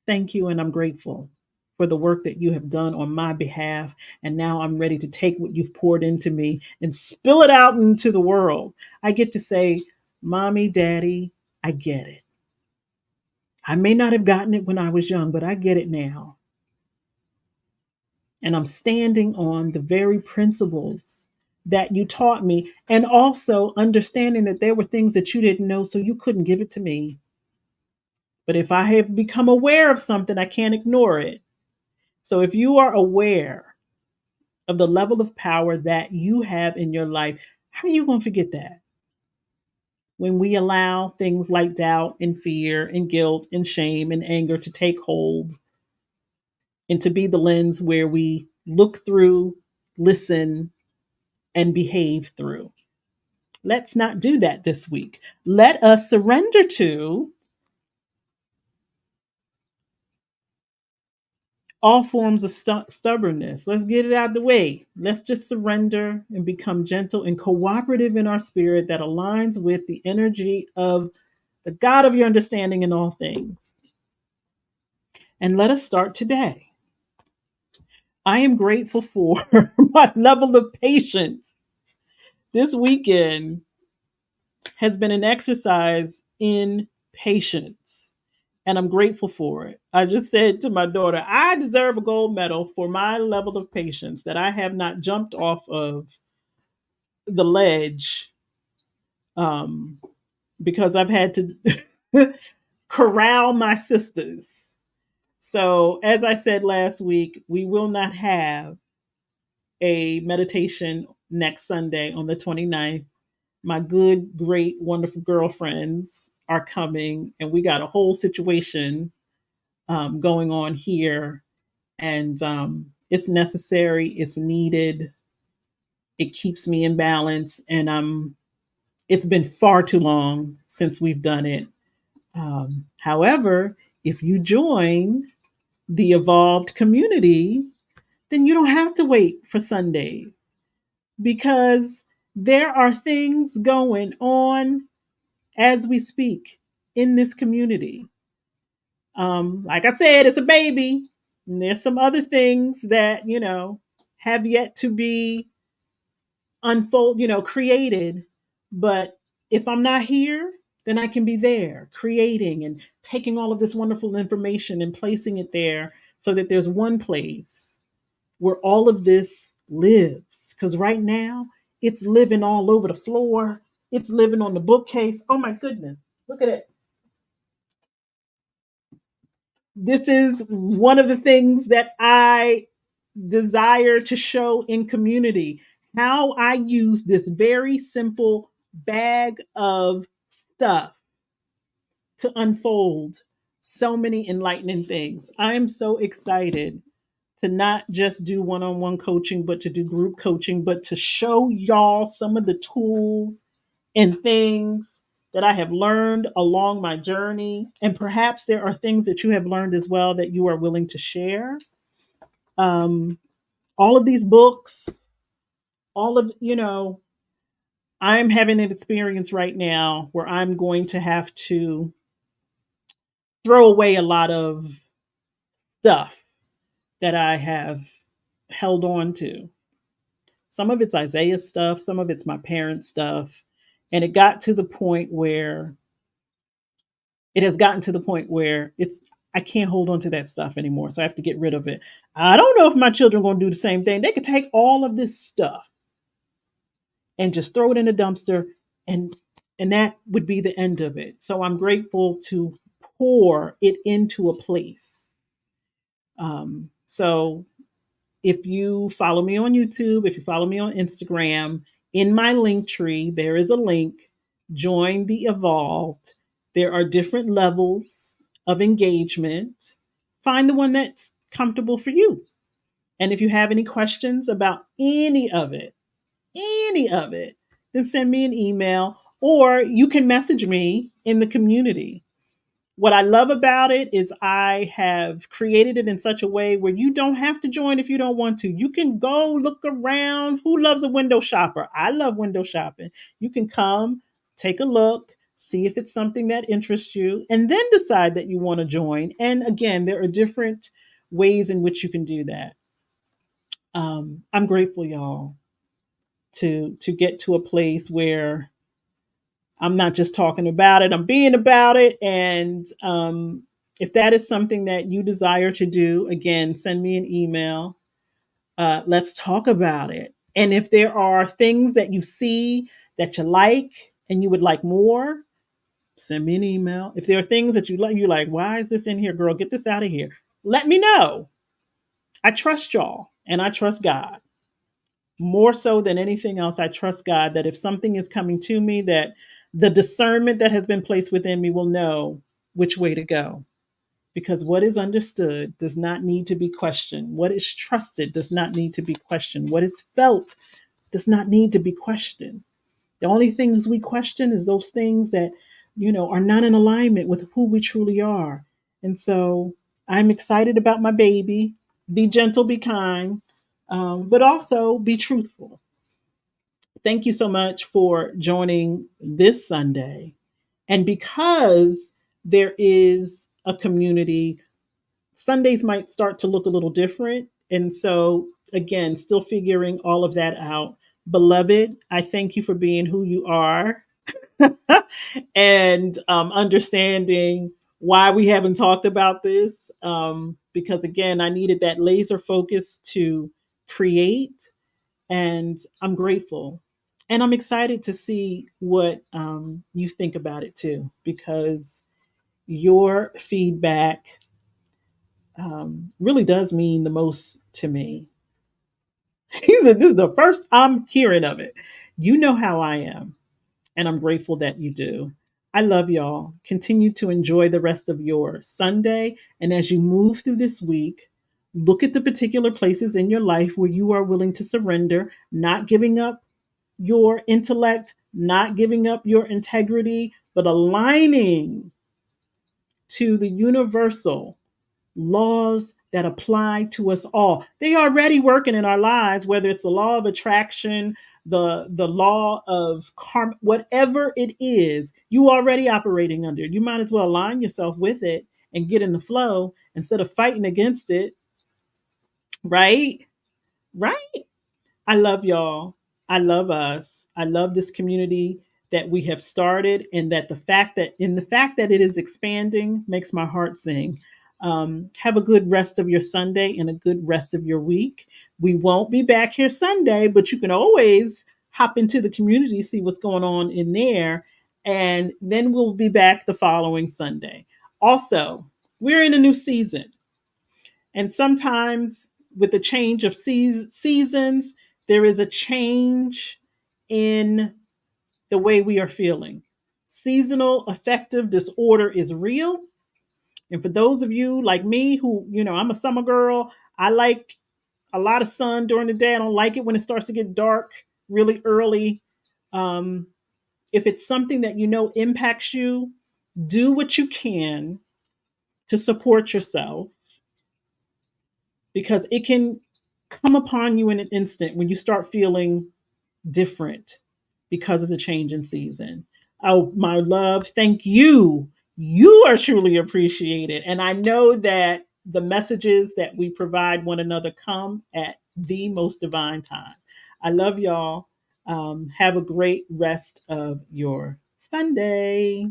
thank you, and I'm grateful for the work that you have done on my behalf. And now I'm ready to take what you've poured into me and spill it out into the world. I get to say, Mommy, Daddy, I get it. I may not have gotten it when I was young, but I get it now. And I'm standing on the very principles that you taught me, and also understanding that there were things that you didn't know, so you couldn't give it to me. But if I have become aware of something, I can't ignore it. So if you are aware of the level of power that you have in your life, how are you going to forget that? When we allow things like doubt and fear and guilt and shame and anger to take hold and to be the lens where we look through, listen, and behave through. Let's not do that this week. Let us surrender to all forms of stubbornness. Let's get it out of the way. Let's just surrender and become gentle and cooperative in our spirit that aligns with the energy of the God of your understanding in all things. And let us start today. I am grateful for my level of patience. This weekend has been an exercise in patience, and I'm grateful for it. I just said to my daughter, I deserve a gold medal for my level of patience, that I have not jumped off of the ledge, um, because I've had to corral my sisters. So, as I said last week, we will not have a meditation next Sunday on the 29th. My good, great, wonderful girlfriends are coming, and we got a whole situation going on here. And it's necessary, it's needed, it keeps me in balance. And it's been far too long since we've done it. However, if you join the evolved community, then you don't have to wait for Sundays, because there are things going on as we speak in this community. Like I said, it's a baby. And there's some other things that, have yet to be unfold, created. But if I'm not here, then I can be there creating and taking all of this wonderful information and placing it there, so that there's one place where all of this lives. Because right now, it's living all over the floor, it's living on the bookcase. Oh my goodness, look at it. This is one of the things that I desire to show in community, how I use this very simple bag of stuff to unfold so many enlightening things. I'm so excited to not just do one on one coaching, but to do group coaching, but to show y'all some of the tools and things that I have learned along my journey. And perhaps there are things that you have learned as well that you are willing to share. Um, all of these books, all of, I'm having an experience right now where I'm going to have to throw away a lot of stuff that I have held on to. Some of it's Isaiah stuff, some of it's my parents' stuff. And it has gotten to the point where I can't hold on to that stuff anymore. So I have to get rid of it. I don't know if my children are going to do the same thing. They could take all of this stuff and just throw it in a dumpster, and that would be the end of it. So I'm grateful to pour it into a place. So if you follow me on YouTube, if you follow me on Instagram, in my link tree, there is a link. Join the Evolved. There are different levels of engagement. Find the one that's comfortable for you. And if you have any questions about any of it, then send me an email or you can message me in the community. What I love about it is I have created it in such a way where you don't have to join if you don't want to. You can go look around. Who loves a window shopper? I love window shopping. You can come, take a look, see if it's something that interests you, and then decide that you want to join. And again, there are different ways in which you can do that. I'm grateful, y'all, to get to a place where I'm not just talking about it, I'm being about it. And if that is something that you desire to do, again, send me an email. Let's talk about it. And if there are things that you see that you like and you would like more, send me an email. If there are things that you like, you're like, why is this in here, girl? Get this out of here. Let me know. I trust y'all and I trust God. More so than anything else, I trust God that if something is coming to me, that the discernment that has been placed within me will know which way to go. Because what is understood does not need to be questioned. What is trusted does not need to be questioned. What is felt does not need to be questioned. The only things we question is those things that, are not in alignment with who we truly are. And so I'm excited about my baby. Be gentle, be kind, but also be truthful. Thank you so much for joining this Sunday. And because there is a community, Sundays might start to look a little different. And so, again, still figuring all of that out. Beloved, I thank you for being who you are and understanding why we haven't talked about this. Because, again, I needed that laser focus to create, and I'm grateful. And I'm excited to see what you think about it too, because your feedback really does mean the most to me. He said, this is the first I'm hearing of it. You know how I am, and I'm grateful that you do. I love y'all. Continue to enjoy the rest of your Sunday. And as you move through this week, look at the particular places in your life where you are willing to surrender, not giving up your intellect, not giving up your integrity, but aligning to the universal laws that apply to us all. They are already working in our lives, whether it's the law of attraction, the law of karma, whatever it is, you already operating under it. You might as well align yourself with it and get in the flow instead of fighting against it. Right? Right? I love y'all. I love us. I love this community that we have started, and that the fact that it is expanding makes my heart sing. Have a good rest of your Sunday and a good rest of your week. We won't be back here Sunday, but you can always hop into the community, see what's going on in there, and then we'll be back the following Sunday. Also, we're in a new season. And sometimes with the change of seasons, there is a change in the way we are feeling. Seasonal affective disorder is real. And for those of you like me who, I'm a summer girl, I like a lot of sun during the day. I don't like it when it starts to get dark really early. Um, if it's something that you know impacts you, do what you can to support yourself because it can come upon you in an instant when you start feeling different because of the change in season. Oh, my love, thank you. You are truly appreciated. And I know that the messages that we provide one another come at the most divine time. I love y'all. Have a great rest of your Sunday.